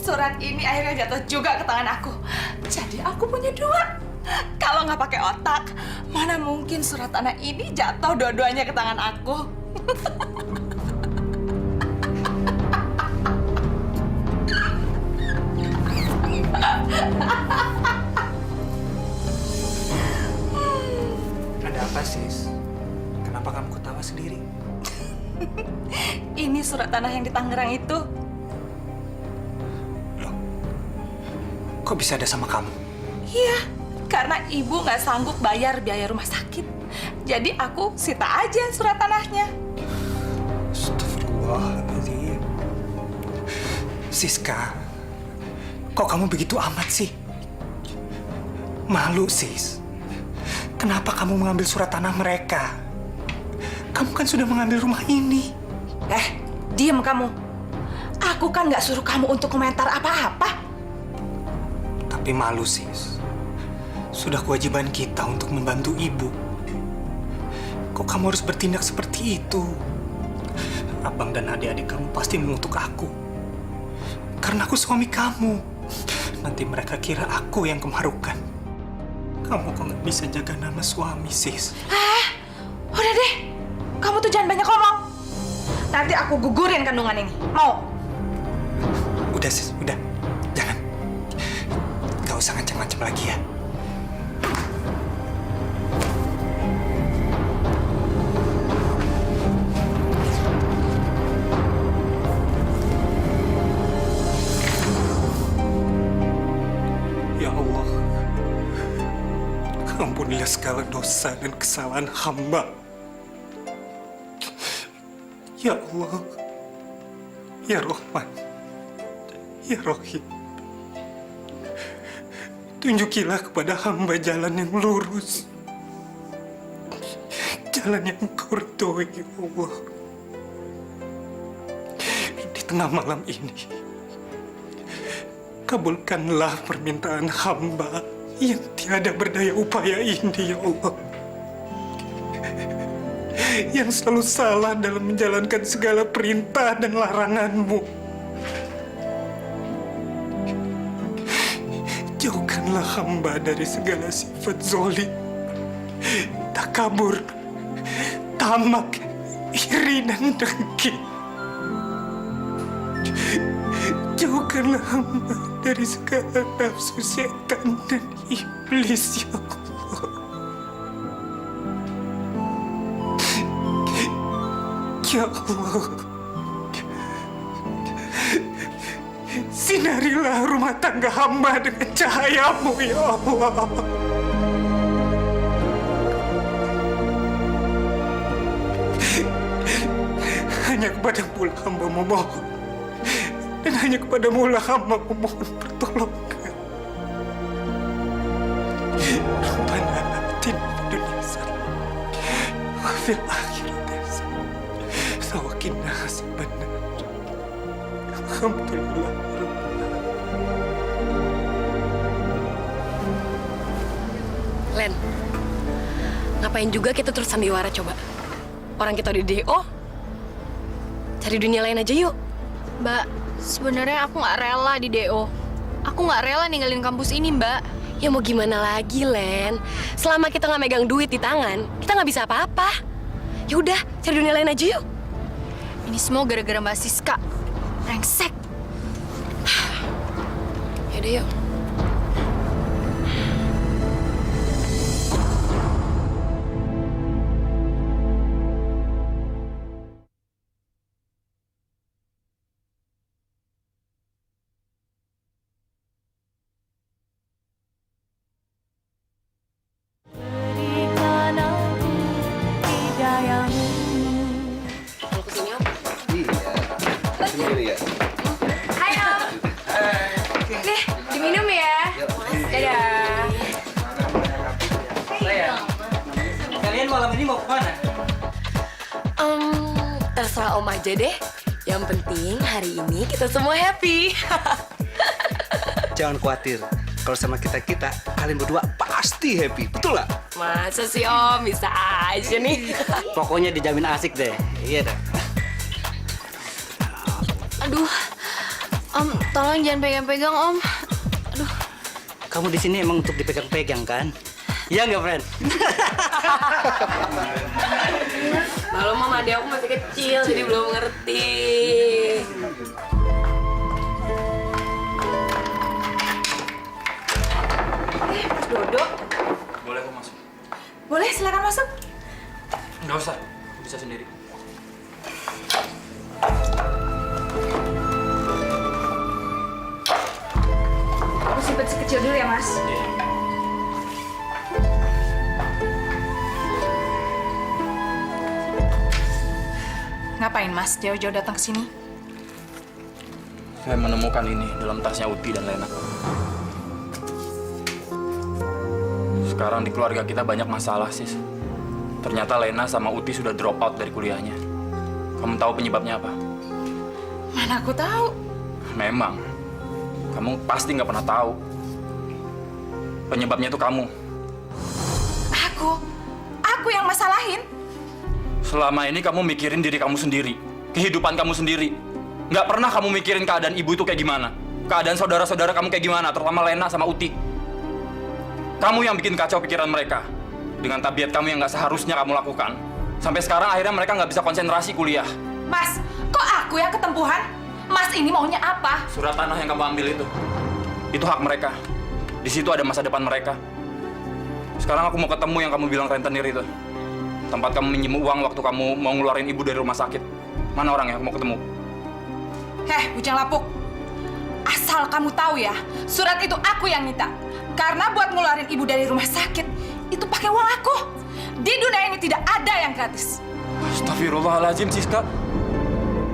Surat ini akhirnya jatuh juga ke tangan aku. Jadi aku punya dua. Kalau nggak pakai otak, mana mungkin surat tanah ini jatuh dua-duanya ke tangan aku. Ada apa, Sis? Kenapa kamu ketawa sendiri? Ini surat tanah yang di Tangerang itu. Loh, kok bisa ada sama kamu? Iya, karena ibu nggak sanggup bayar biaya rumah sakit. Jadi aku sita aja surat tanahnya. Astagfirullahaladzim. Siska, kok kamu begitu amat sih? Malu, Sis. Kenapa kamu mengambil surat tanah mereka? Kamu kan sudah mengambil rumah ini. Diem kamu. Aku kan nggak suruh kamu untuk komentar apa-apa. Tapi malu, Sis. Sudah kewajiban kita untuk membantu ibu. Kok kamu harus bertindak seperti itu? Abang dan adik-adik kamu pasti mengutuk aku. Karena aku suami kamu. Nanti mereka kira aku yang kemarukan. Kamu kok nggak bisa jaga nama suami, Sis? Udah deh, kamu tuh jangan banyak ngomong. Nanti aku gugurin kandungan ini. Mau? Udah, Sis, udah. Jangan. Gak usah ngancam-ngancam lagi ya. Ya Allah, ampunilah segala dosa dan kesalahan hamba. Ya Allah, Ya Rahman, Ya Rahim, tunjukilah kepada hamba jalan yang lurus, jalan yang Engkau ridhoi, ya Allah. tengah malam ini, kabulkanlah permintaan hamba yang tiada berdaya upaya ini, ya Allah. Yang selalu salah dalam menjalankan segala perintah dan larangan-Mu. Jauhkanlah hamba dari segala sifat zolim, takabur, tamak, iri dan dengki. Jauhkanlah hamba dari segala nafsu setan dan iblis, ya Allah. Ya Allah, sinarilah rumah tangga hamba dengan cahaya-Mu, ya Allah. Hanya kepadamu lah hamba memohon, dan hanya kepadamu lah hamba memohon pertolongan. Rabbana atina fid dunya hasanah wa fil akhirati hasanah wa qina azabannar. Alhamdulillah. Len, ngapain juga kita terus sandiwara coba? Orang kita di DO, cari dunia lain aja yuk. Mbak, sebenarnya aku nggak rela di DO. Aku nggak rela ninggalin kampus ini, Mbak. Ya mau gimana lagi, Len? Selama kita nggak megang duit di tangan, kita nggak bisa apa-apa. Ya udah, cari dunia lain aja yuk. Ini semua gara-gara Mbak Siska. Brengsek. Yaudah yuk. Berikan aku hidayamu. Kalau kesini Om. Sendiri ya? Hai Om. Nih, diminum ya. Dadah. Kalian malam ini mau kemana? Terserah Om aja deh. Yang penting hari ini kita semua happy. Jangan khawatir. Kalau sama kita-kita, kalian berdua pasti happy. Betul nggak? Masa sih Om, bisa aja nih. Pokoknya dijamin asik deh. Iya dah. Aduh. Om, tolong jangan pegang-pegang, Om. Aduh. Kamu di sini emang untuk dipegang-pegang kan? Iya nggak, friend? Malu Mama, adik aku masih kecil, jadi belum ngerti. Dodo, Boleh aku masuk? boleh silakan masuk. Nggak usah, aku bisa sendiri. Aku simpen sekecil dulu ya, Mas. Ngapain, Mas? Jauh-jauh datang ke sini? Saya menemukan ini dalam tasnya Uti dan Lena. Sekarang di keluarga kita banyak masalah, Sis. Ternyata Lena sama Uti sudah drop out dari kuliahnya. Kamu tahu penyebabnya apa? Mana aku tahu. Memang. Kamu pasti nggak pernah tahu. Penyebabnya itu kamu. Aku yang masalahin. Selama ini kamu mikirin diri kamu sendiri. Kehidupan kamu sendiri. Nggak pernah kamu mikirin keadaan ibu itu kayak gimana. Keadaan saudara-saudara kamu kayak gimana, terutama Lena sama Uti. Kamu yang bikin kacau pikiran mereka. Dengan tabiat kamu yang nggak seharusnya kamu lakukan. Sampai sekarang akhirnya mereka nggak bisa konsentrasi kuliah. Mas, kok aku yang ketempuhan? Mas ini maunya apa? Surat tanah yang kamu ambil itu hak mereka. Di situ ada masa depan mereka. Sekarang aku mau ketemu yang kamu bilang rentenir itu. Tempat kamu minjem uang waktu kamu mau ngeluarin ibu dari rumah sakit. Mana orangnya? Aku mau ketemu. Bujang lapuk. Asal kamu tahu ya, surat itu aku yang minta. Karena buat ngeluarin ibu dari rumah sakit, itu pakai uang aku. Di dunia ini tidak ada yang gratis. Astagfirullahaladzim, Siska.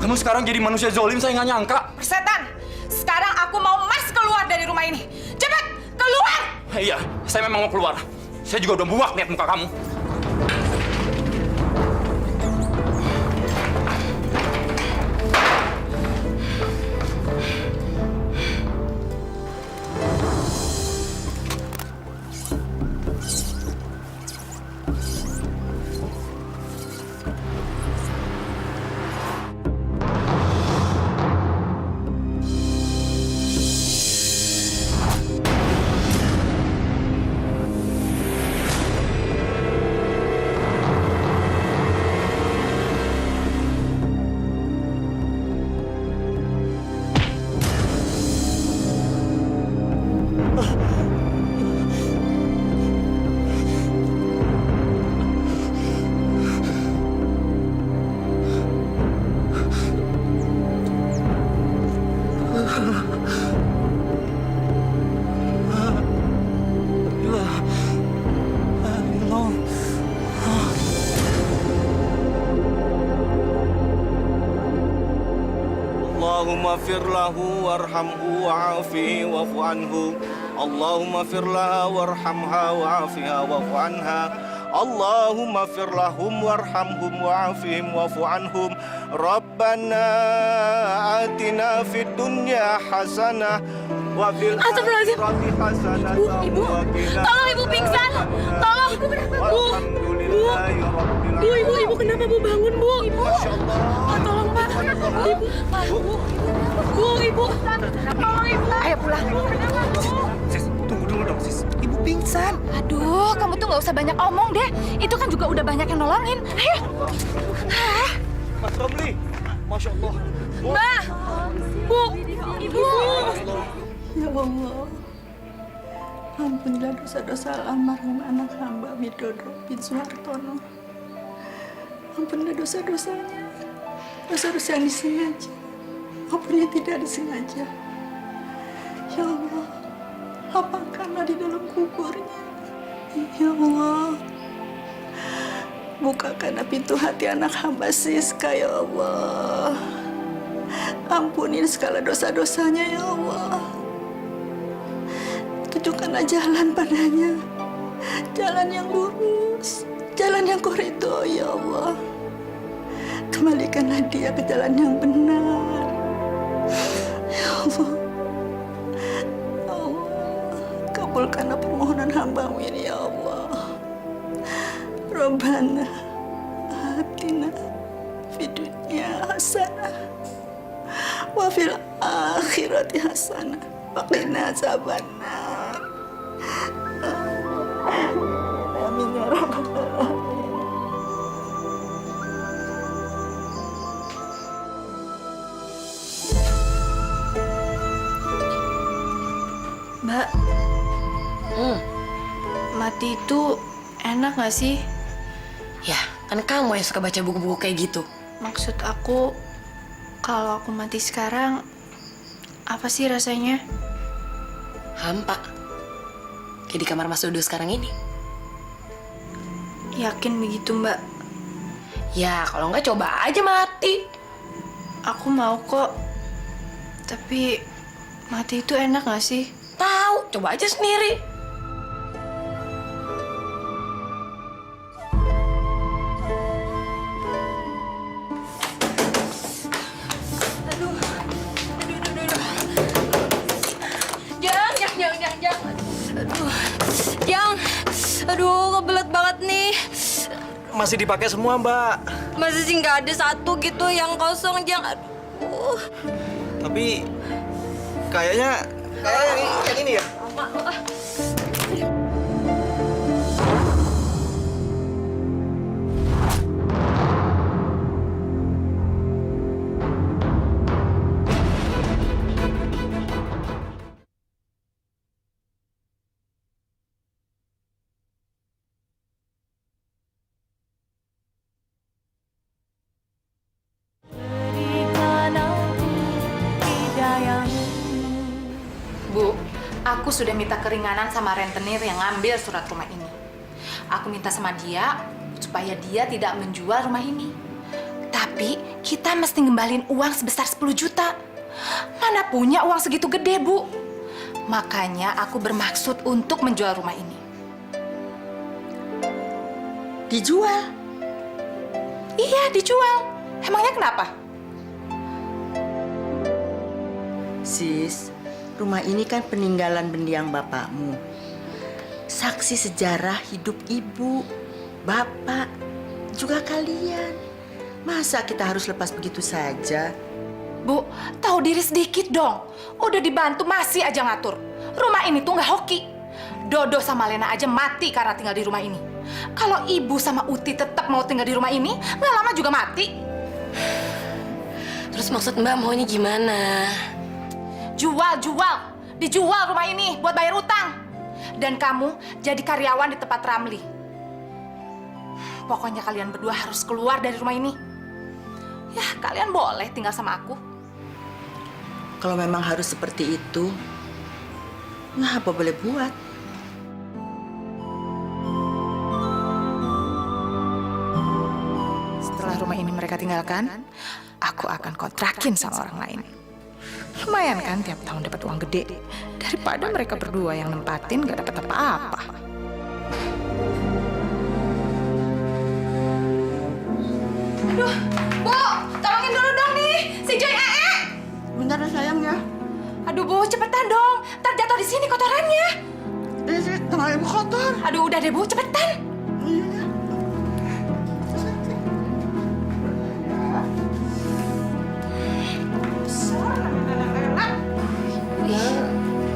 Kamu sekarang jadi manusia zolim, saya nggak nyangka. Persetan, sekarang aku mau Mas keluar dari rumah ini. Cepat, keluar! Iya, saya memang mau keluar. Saya juga udah muak lihat muka kamu. اللهم اغفر له وارحمه وعافه واعف عنه اللهم اغفر لها وارحمها وعافها واعف عنها اللهم اغفر لهم وارحمهم وعافهم واعف عنهم ربنا آتنا في الدنيا حسنة وفي الآخرة حسنة وقنا Tolong ibu pingsan. Tolong ibu kenapa bu? Ibu kenapa bu? Bangun bu. Ibu. Tolong pak. Ibu. Tolong ibu. Ayo pulang. Sis, tunggu dulu dong, Sis. Ibu pingsan. Aduh, kamu tuh nggak usah banyak omong deh. Itu kan juga udah banyak yang nolongin. Ayo. Mas Romli, Masya Allah. Mbak. Bu. Ibu. Ya Allah, ampunilah dosa-dosa almarhum anak hamba Widodo bin Suhartono. Ampunilah dosa-dosanya, dosa-dosa yang disengaja maupun yang tidak disengaja. Ya Allah, lapangkanlah di dalam kuburnya. Ya Allah, bukakanlah pintu hati anak hamba Siska, ya Allah. Ampuni segala dosa-dosanya, ya Allah. Tunjukkanlah jalan padanya, jalan yang lurus, jalan yang kau ridhoi, ya Allah. Kembalikanlah dia ke jalan yang benar, ya Allah. Ya Allah, kabulkanlah permohonan hamba-Mu ini, ya Allah. Rabbana atina fid dunya hasanah wa fil akhirati hasanah wa qina azabannar. Amin ya rabbal alamin. Mbak. Mati itu enak gak sih? Ya, kan kamu yang suka baca buku-buku kayak gitu. Maksud aku, kalau aku mati sekarang, apa sih rasanya? Hampa. Kayak di kamar Mas Dodo sekarang ini. Yakin begitu, Mbak? Ya, kalau nggak coba aja mati. Aku mau kok. Tapi, mati itu enak gak sih? Tahu, coba aja sendiri. Aduh, kebelet banget nih. Masih dipakai semua, Mbak. Masih sih nggak ada satu gitu yang kosong, Jang. Aduh. Tapi kayaknya yang ini ya. Berikan aku hidayahmu. Bu, aku sudah minta keringanan sama rentenir yang ngambil surat rumah ini. Aku minta sama dia supaya dia tidak menjual rumah ini. Tapi kita mesti ngembalin uang sebesar 10 juta. Mana punya uang segitu gede, Bu? Makanya aku bermaksud untuk menjual rumah ini. Dijual? Iya, dijual. Emangnya kenapa? Sis, rumah ini kan peninggalan mendiang bapakmu. Saksi sejarah hidup ibu, bapak, juga kalian. Masa kita harus lepas begitu saja? Bu, tahu diri sedikit dong. Udah dibantu masih aja ngatur. Rumah ini tuh nggak hoki. Dodo sama Lena aja mati karena tinggal di rumah ini. Kalau ibu sama Uti tetap mau tinggal di rumah ini, nggak lama juga mati. Terus maksud Mbak maunya gimana? Jual. Dijual rumah ini buat bayar utang. Dan kamu jadi karyawan di tempat Ramli. Pokoknya kalian berdua harus keluar dari rumah ini. Ya, kalian boleh tinggal sama aku. Kalau memang harus seperti itu, nggak apa boleh buat. Setelah rumah ini mereka tinggalkan, aku akan kontrakin sama orang lain. Lumayan kan tiap tahun dapat uang gede. Daripada mereka berdua yang nempatin gak dapat apa-apa. Aduh, Bu, tolongin dulu dong nih, si Joy Ae. Bentar ya sayang ya. Aduh Bu, cepetan dong. Ntar jatuh di sini kotorannya. Tangan ibu kotor. Aduh, udah deh Bu, cepetan.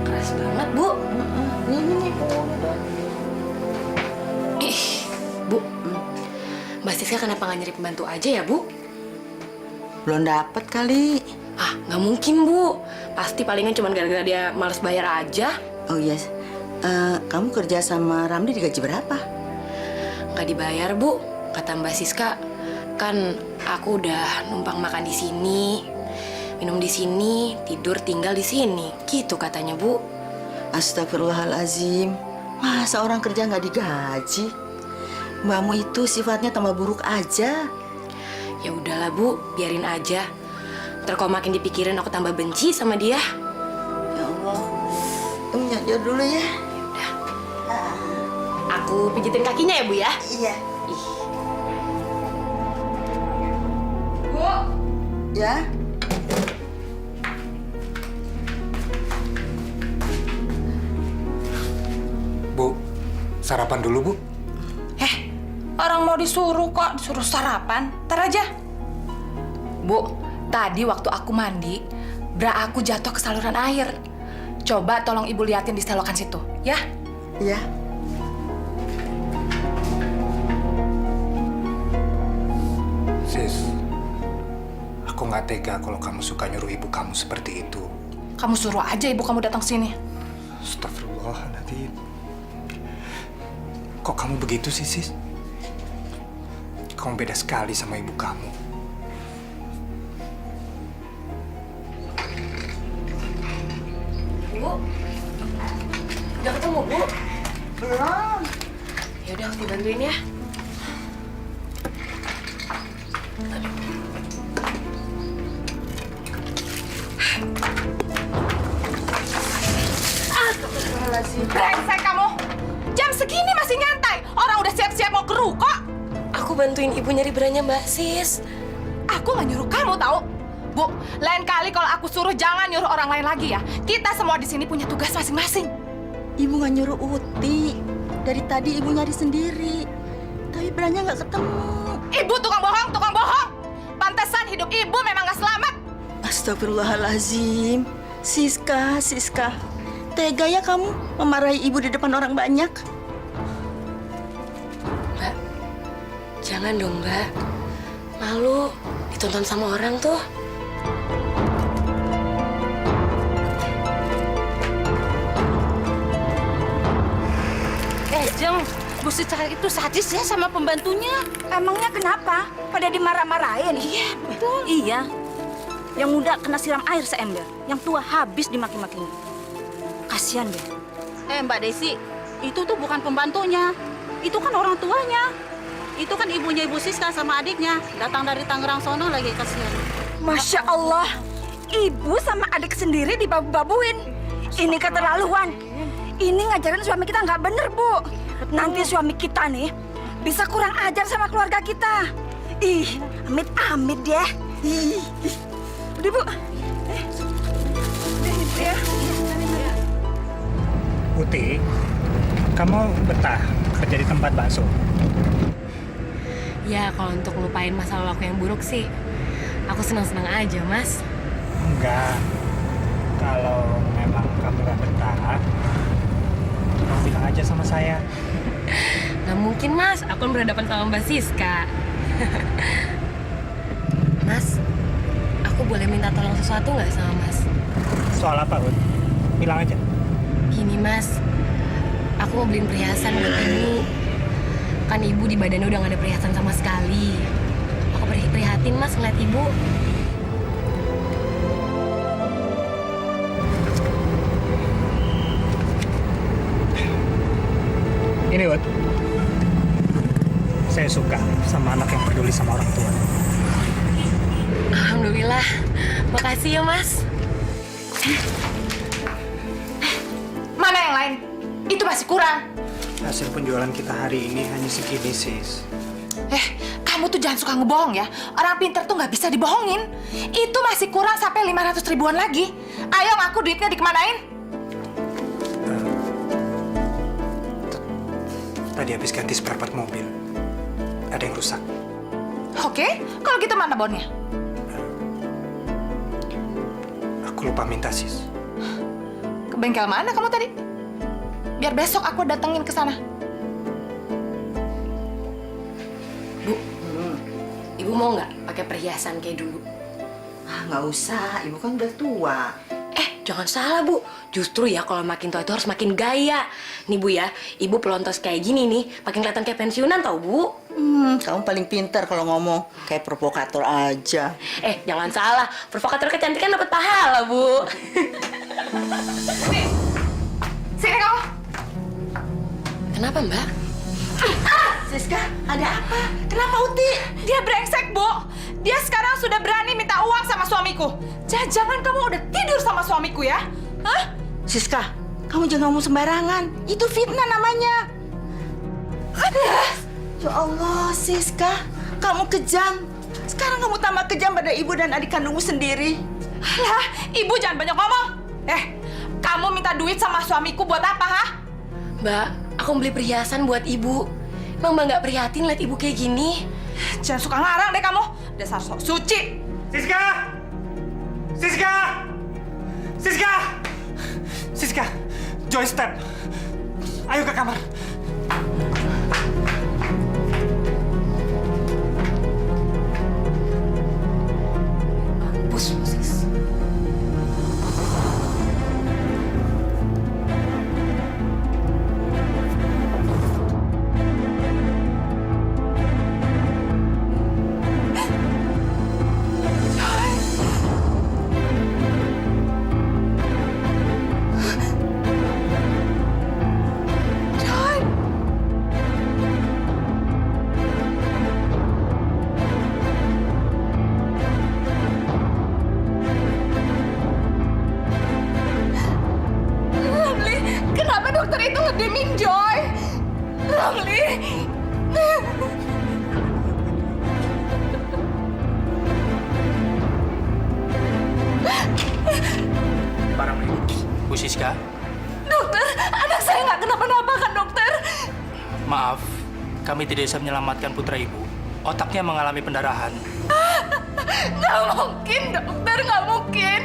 Keras banget, Bu. Ih, Bu. Mbak Siska kenapa nggak nyari pembantu aja ya, Bu? Belum dapet kali. Ah, nggak mungkin, Bu. Pasti palingan cuma gara-gara dia males bayar aja. Oh iya, kamu kerja sama Ramli digaji berapa? Nggak dibayar, Bu. Kata Mbak Siska, kan aku udah numpang makan di sini, minum di sini, tidur tinggal di sini. Gitu katanya, Bu. Astagfirullahalazim. Masa orang kerja nggak digaji? Mbakmu itu sifatnya tambah buruk aja. Ya udahlah, Bu, biarin aja. Ntar kalau makin dipikirin aku tambah benci sama dia. Ya Allah. Kamu nyadar dulu ya. Aku pijitin kakinya ya, Bu ya. Iya. Ih, Bu, Ya. Bu, sarapan dulu, Bu. orang mau disuruh kok, disuruh sarapan. Ntar aja. Bu, tadi waktu aku mandi, bra aku jatuh ke saluran air. Coba tolong Ibu liatin di selokan situ, ya? Iya. Sis, aku nggak tega kalau kamu suka nyuruh ibu kamu seperti itu. Kamu suruh aja ibu kamu datang sini. Astagfirullahaladzim. Kok kamu begitu sih, Sis? Kamu beda sekali sama ibu kamu. Bu. Udah ketemu, Bu? Belum. Ya udah, aku dibantuin ya. Brengsek kamu. Jam segini masih nyantai. Orang udah siap-siap mau ke ruko. Aku bantuin Ibu nyari beranya Mbak Sis. Aku nggak nyuruh kamu tahu. Bu, lain kali kalau aku suruh jangan nyuruh orang lain lagi ya. Kita semua di sini punya tugas masing-masing. Ibu nggak nyuruh Uti. Dari tadi ibu nyari sendiri. Tapi beranya nggak ketemu. Ibu tukang bohong, tukang bohong. Pantesan hidup ibu memang nggak selamat. Astagfirullahalazim. Siska, Siska. Tega ya kamu memarahi ibu di depan orang banyak? Mbak, jangan dong, Mbak. Malu ditonton sama orang tuh. Jeng, Bu Siska itu sadis ya sama pembantunya. Emangnya kenapa? Pada dimarah-marahin? Iya, betul. Iya. Yang muda kena siram air seember, yang tua habis dimaki-makinya. Kasihan deh. Mbak Desi, itu tuh bukan pembantunya. Itu kan orang tuanya. Itu kan ibunya Ibu Siska sama adiknya. Datang dari Tangerang sono lagi, kasihan. Masya Allah, ibu sama adik sendiri dibabu-babuin. Ini keterlaluan. Ini ngajarin suami kita nggak bener, Bu. Nanti suami kita nih bisa kurang ajar sama keluarga kita. Ih, amit-amit deh. Ih. Udah, Bu. Ya. Uti, kamu betah kerja di tempat bakso? Ya, kalau untuk lupain masa lalu aku yang buruk sih, aku senang-senang aja, Mas. Enggak. Kalau memang kamu nggak betah, kamu bilang aja sama saya. Nggak mungkin, Mas. Aku kan berhadapan sama Mbak Siska. Mas, aku boleh minta tolong sesuatu nggak sama Mas? Soal apa, Ut? Bilang aja. Gini, Mas. Aku mau beliin perhiasan buat Ibu. Kan Ibu di badannya udah nggak ada perhiasan sama sekali. Aku prihatin, Mas, ngeliat Ibu. Ini, Ut. Saya suka sama anak yang peduli sama orang tua. Alhamdulillah. Makasih ya, Mas. Mana yang lain? Itu masih kurang. Hasil penjualan kita hari ini hanya segini, sis. Kamu tuh jangan suka ngebohong ya. Orang pintar tuh nggak bisa dibohongin. Itu masih kurang sampai 500 ribuan lagi. Ayo ngaku duitnya dikemanain? Tadi habis ganti spare part mobil. Ada yang rusak. Oke, kalau gitu mana bonnya? Aku lupa minta, sis. Ke bengkel mana kamu tadi? Biar besok aku datengin ke sana. Bu, Ibu mau nggak pakai perhiasan kayak dulu? Nggak usah, ibu kan udah tua. Jangan salah, Bu. Justru ya kalau makin tua itu harus makin gaya. Nih, Bu ya, Ibu pelontos kayak gini nih, makin kelihatan kayak pensiunan tau, Bu. Kamu paling pintar kalau ngomong. Kayak provokator aja. Jangan salah. Provokator kecantikan dapat pahala, Bu. Sini kamu. Kenapa, Mbak? Siska, ada apa? Kenapa Uti? Dia brengsek, Bu. Dia sekarang sudah berani minta uang sama suamiku. Jangan kamu udah tidur sama suamiku ya? Hah? Siska, kamu jangan ngomong sembarangan. Itu fitnah namanya. Ya Allah, Siska, kamu kejam. Sekarang kamu tambah kejam pada ibu dan adik kandungmu sendiri. Lah, ibu jangan banyak ngomong. Kamu minta duit sama suamiku buat apa, ha? Mbak, aku beli perhiasan buat Ibu. Emang Mbak nggak prihatin lihat Ibu kayak gini? Jangan suka ngarang deh kamu. Dasar sok suci. Siska! Siska! Siska! Siska! Joy step! Ayo ke kamar. Mampus, Sis. Kenapa dokter itu ngedimin Joy? Ramli. Bu Siska, Dokter, anak saya nggak kenapa-napa kan dokter? Maaf, kami tidak bisa menyelamatkan putra ibu. Otaknya mengalami pendarahan. Nggak mungkin dokter, nggak mungkin.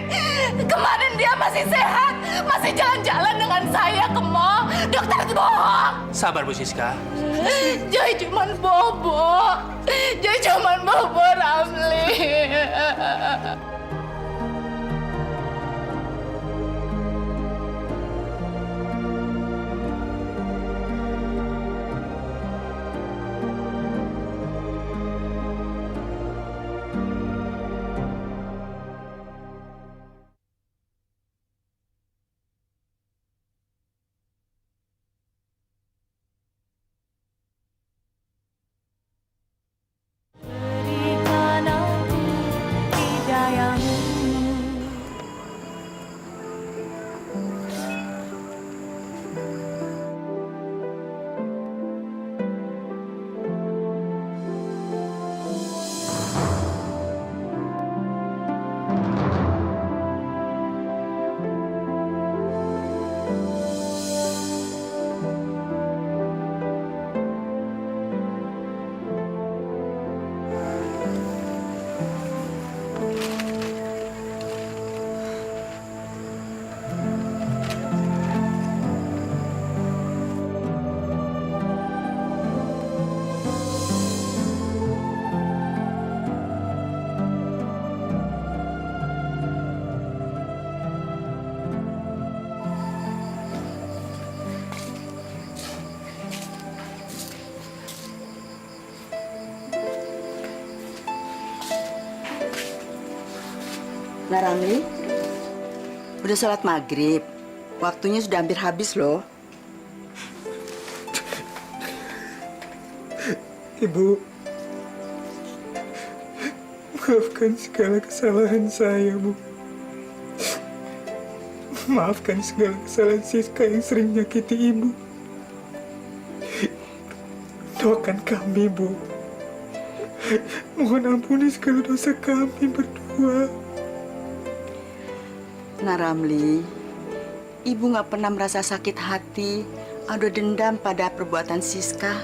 Kemarin dia masih sehat, masih jalan-jalan dengan saya ke mall. Dokter itu bohong. Sabar, Bu Siska. Joy cuman bobo. Joy cuman bobo, Ramli. Berikan aku hidayamu. Nah, Ramli, udah sholat maghrib. Waktunya sudah hampir habis loh. Ibu, maafkan segala kesalahan saya, Bu. Maafkan segala kesalahan Siska yang sering menyakiti ibu. Doakan kami, Bu. Mohon ampuni segala dosa kami berdua. Nah Ramli, ibu nggak pernah merasa sakit hati atau dendam pada perbuatan Siska.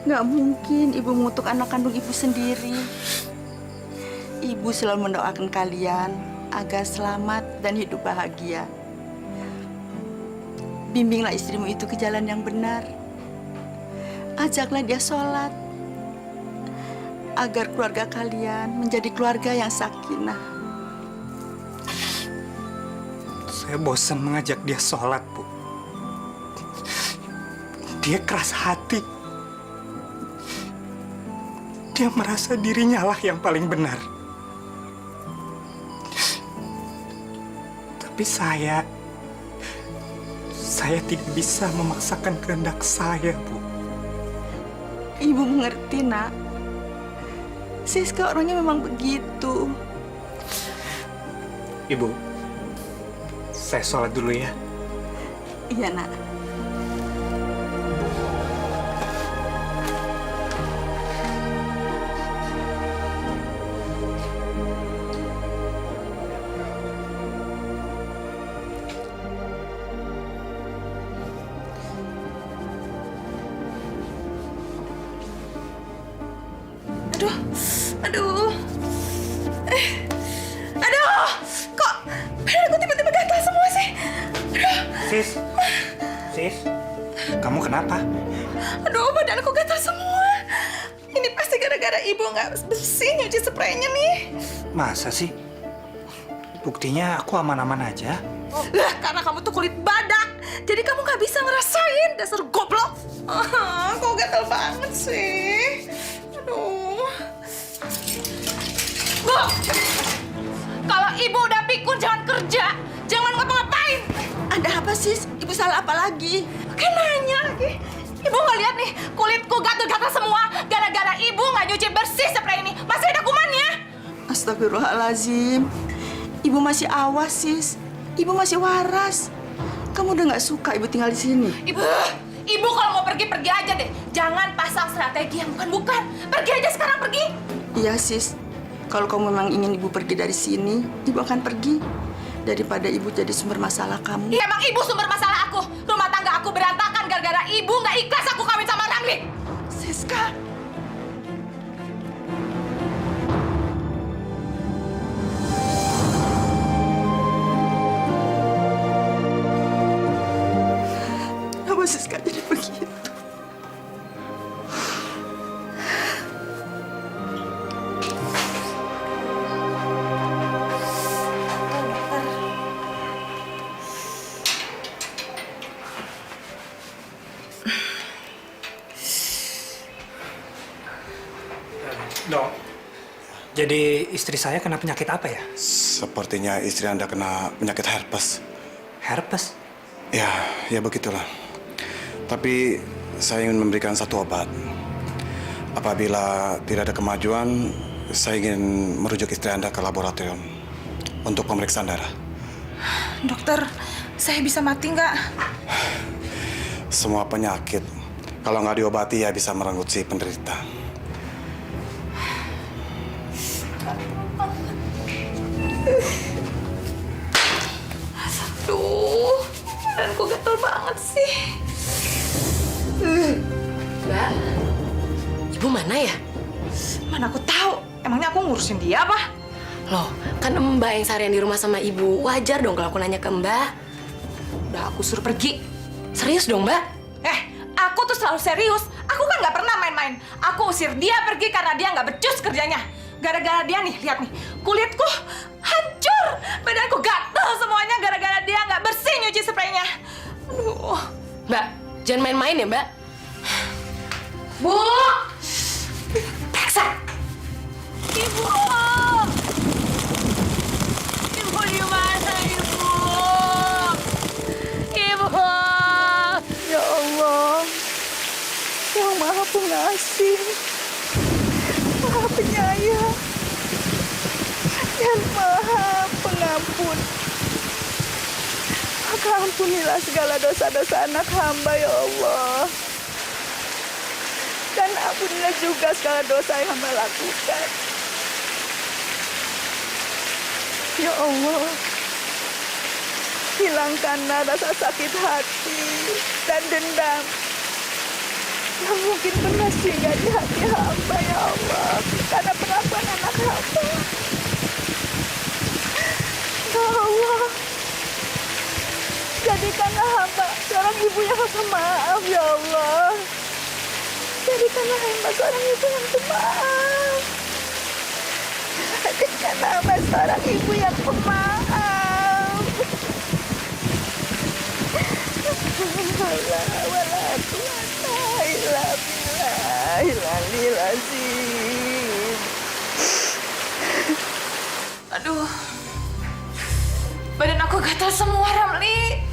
Nggak mungkin ibu mengutuk anak kandung ibu sendiri. Ibu selalu mendoakan kalian agar selamat dan hidup bahagia. Bimbinglah istrimu itu ke jalan yang benar. Ajaklah dia sholat agar keluarga kalian menjadi keluarga yang sakinah. Saya bosan mengajak dia sholat, Bu. Dia keras hati. Dia merasa dirinya lah yang paling benar. Tapi saya tidak bisa memaksakan kehendak saya, Bu. Ibu mengerti, Nak. Siska orangnya memang begitu. Ibu, saya sholat dulu ya. Iya, Nak. Aduh. Aduh. Kok badan aku tiba-tiba gatal semua sih? Aduh. Sis, kamu kenapa? Aduh, badan aku gatal semua. Ini pasti gara-gara ibu nggak bersih nyuci spraynya nih. Masa sih? Buktinya aku aman-aman aja. Lah, karena kamu tuh kulit badak. Jadi kamu nggak bisa ngerasain, dasar goblok. Kok gatal banget sih? Aduh. Bu, kalau ibu udah pikun jangan kerja, jangan ngapa-ngapain. Ada apa, Sis? Ibu salah apa lagi? Kan nanya lagi. Ibu nggak lihat nih, kulitku gatal-gatal semua gara-gara ibu nggak nyuci bersih spray ini. Masih ada kumannya. Astagfirullahaladzim. Ibu masih awas, Sis. Ibu masih waras. Kamu udah nggak suka ibu tinggal di sini? Ibu kalau mau pergi-pergi aja deh. Jangan pasang strategi yang bukan-bukan. Pergi aja sekarang, pergi. Iya, Sis. Kalau kamu memang ingin ibu pergi dari sini, ibu akan pergi. Daripada ibu jadi sumber masalah kamu. Iya, emang ibu sumber masalah aku. Rumah tangga aku berantakan gara-gara ibu nggak ikhlas aku kawin sama Ramli. Siska. Kenapa Siska jadi begitu? Dok, jadi istri saya kena penyakit apa ya? Sepertinya istri Anda kena penyakit herpes. Herpes? Ya begitulah. Tapi saya ingin memberikan satu obat. Apabila tidak ada kemajuan, saya ingin merujuk istri Anda ke laboratorium untuk pemeriksaan darah. Dokter, saya bisa mati nggak? Semua penyakit, kalau nggak diobati ya bisa merenggut si penderita. Aduh, badanku gatel banget sih. Mbak, ibu mana ya? Mana aku tahu. Emangnya aku ngurusin dia apa? Loh, kan Mbak yang seharian di rumah sama ibu. Wajar dong kalau aku nanya ke Mbak. Udah aku suruh pergi. Serius dong, Mbak? Aku tuh selalu serius. Aku kan nggak pernah main-main. Aku usir dia pergi karena dia nggak becus kerjanya. Gara-gara dia nih, lihat nih, kulitku hancur, badanku gatel semuanya gara-gara dia nggak bersih nyuci spraynya. Aduh. Mbak, jangan main-main ya, Mbak. Bu! Paksa! Ibu! Ibu di mana, Ibu? Ibu! Ya Allah, yang Maha Pengasih, Maha Penyayang, dan Maha Pengampun. Maka ampunilah segala dosa-dosa anak hamba ya Allah. Dan ampunilah juga segala dosa yang hamba lakukan. Ya Allah, hilangkanlah rasa sakit hati dan dendam yang mungkin pernah singgah di hati hamba ya Allah karena perlakuan anak hamba. Ya Allah, jadikanlah hamba seorang ibu yang pemaaf ya Allah. Jadikanlah hamba seorang ibu yang pemaaf. Jadikanlah hamba seorang ibu yang pemaaf. Allah wala quwata illa billahil azim. Aduh, badan aku gatal semua, Ramli.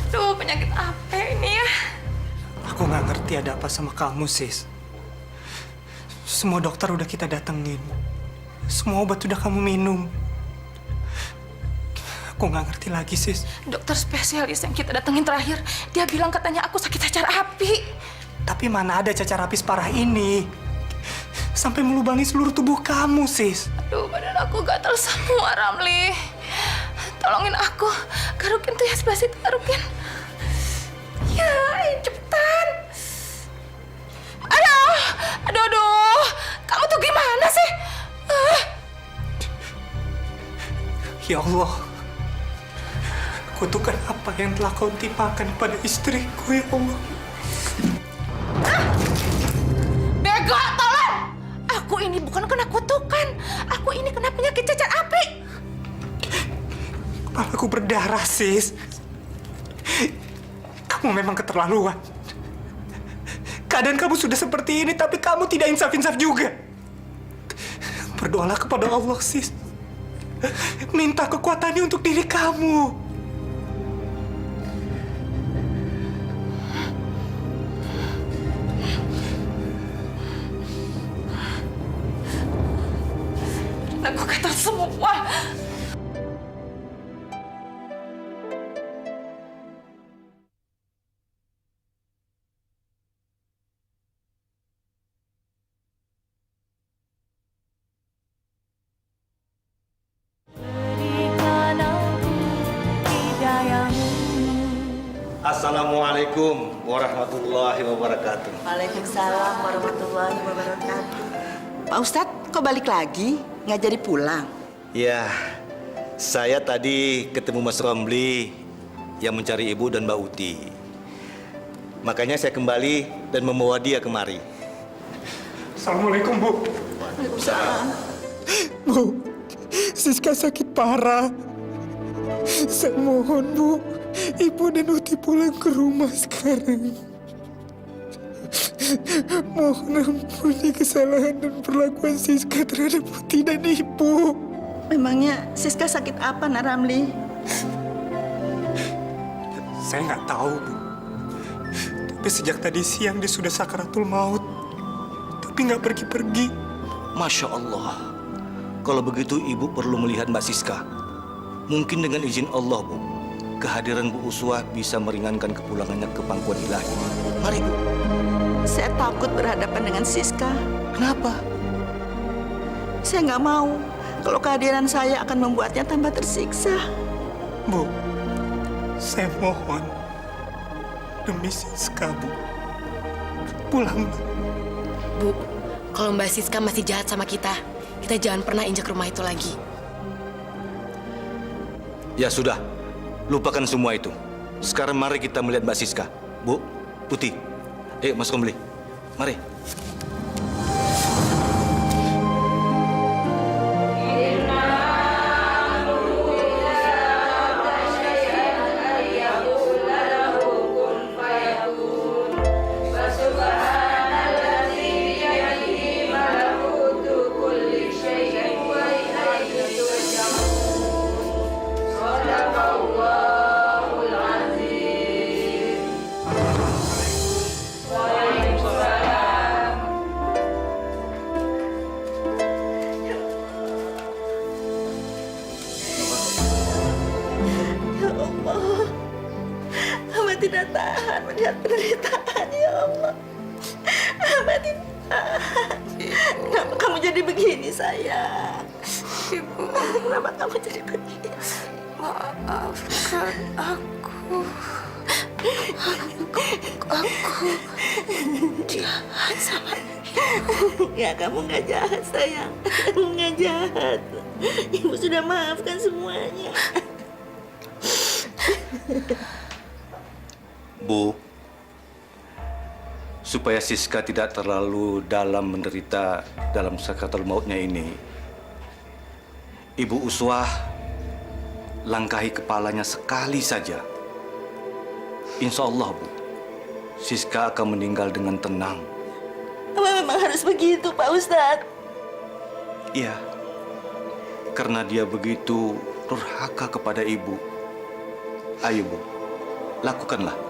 Aduh, penyakit apa ini ya? Aku nggak ngerti ada apa sama kamu, sis. Semua dokter udah kita datengin. Semua obat udah kamu minum. Aku nggak ngerti lagi, sis. Dokter spesialis yang kita datengin terakhir, dia bilang katanya aku sakit cacar api. Tapi mana ada cacar api separah ini? Sampai melubangi seluruh tubuh kamu, sis. Aduh, badan aku gatal semua, Ramli. Tolongin aku. Garukin tuh yang sebelah situ, garukin. Ya, cepetan. Aduh. Kamu tuh gimana sih? Ya Allah. Kutukan apa yang telah kau timpakan pada istriku, ya Allah. Bego, tolong! Aku ini bukan kena kutukan. Aku ini kena penyakit cacar api. Kepalaku berdarah, sis. Kamu memang keterlaluan. Keadaan kamu sudah seperti ini, tapi kamu tidak insaf-insaf juga. Berdoalah kepada Allah, sis. Minta kekuatannya untuk diri kamu. Aku gatal semua. Berikan aku hidayamu. Assalamualaikum warahmatullahi wabarakatuh. Waalaikumsalam warahmatullahi wabarakatuh. Pak Ustadz, kok balik lagi? Nggak jadi pulang? Ya, saya tadi ketemu Mas Romli yang mencari Ibu dan Mbak Uti. Makanya saya kembali dan membawa dia kemari. Assalamualaikum, Bu. Waalaikumsalam. Bu, Siska sakit parah. Saya mohon, Bu, Ibu dan Uti pulang ke rumah sekarang. Mohon ampuni kesalahan dan perlakuan Siska terhadap Uti dan Ibu. Memangnya Siska sakit apa, Nak Ramli? Saya nggak tahu, Bu. Tapi sejak tadi siang dia sudah sakaratul maut. Tapi nggak pergi-pergi. Masya Allah. Kalau begitu Ibu perlu melihat Mbak Siska. Mungkin dengan izin Allah, Bu, kehadiran Bu Uswah bisa meringankan kepulangannya ke pangkuan ilahi. Mari, Bu. Saya takut berhadapan dengan Siska. Kenapa? Saya nggak mau kalau kehadiran saya akan membuatnya tambah tersiksa. Bu, saya mohon demi Siska, Bu. Pulang. Bu, kalau Mbak Siska masih jahat sama kita jangan pernah injak rumah itu lagi. Ya sudah, lupakan semua itu. Sekarang mari kita melihat Mbak Siska. Bu, Putih, ayo Mas Romli, mari. tidak tahan melihat penderitaan, ya Allah. Hamba tidak tahan. Kenapa kamu jadi begini, sayang? Ibu, kenapa kamu jadi begini? Maafkan aku. Aku jahat sama Ya, kamu nggak jahat, sayang. Kamu nggak jahat. Ibu sudah maafkan semuanya. Bu, supaya Siska tidak terlalu dalam menderita dalam sakaratul mautnya ini, Ibu Uswah langkahi kepalanya sekali saja. Insya Allah, Bu, Siska akan meninggal dengan tenang. Apa memang harus begitu, Pak Ustadz? Iya, karena dia begitu durhaka kepada Ibu. Ayo, Bu, lakukanlah.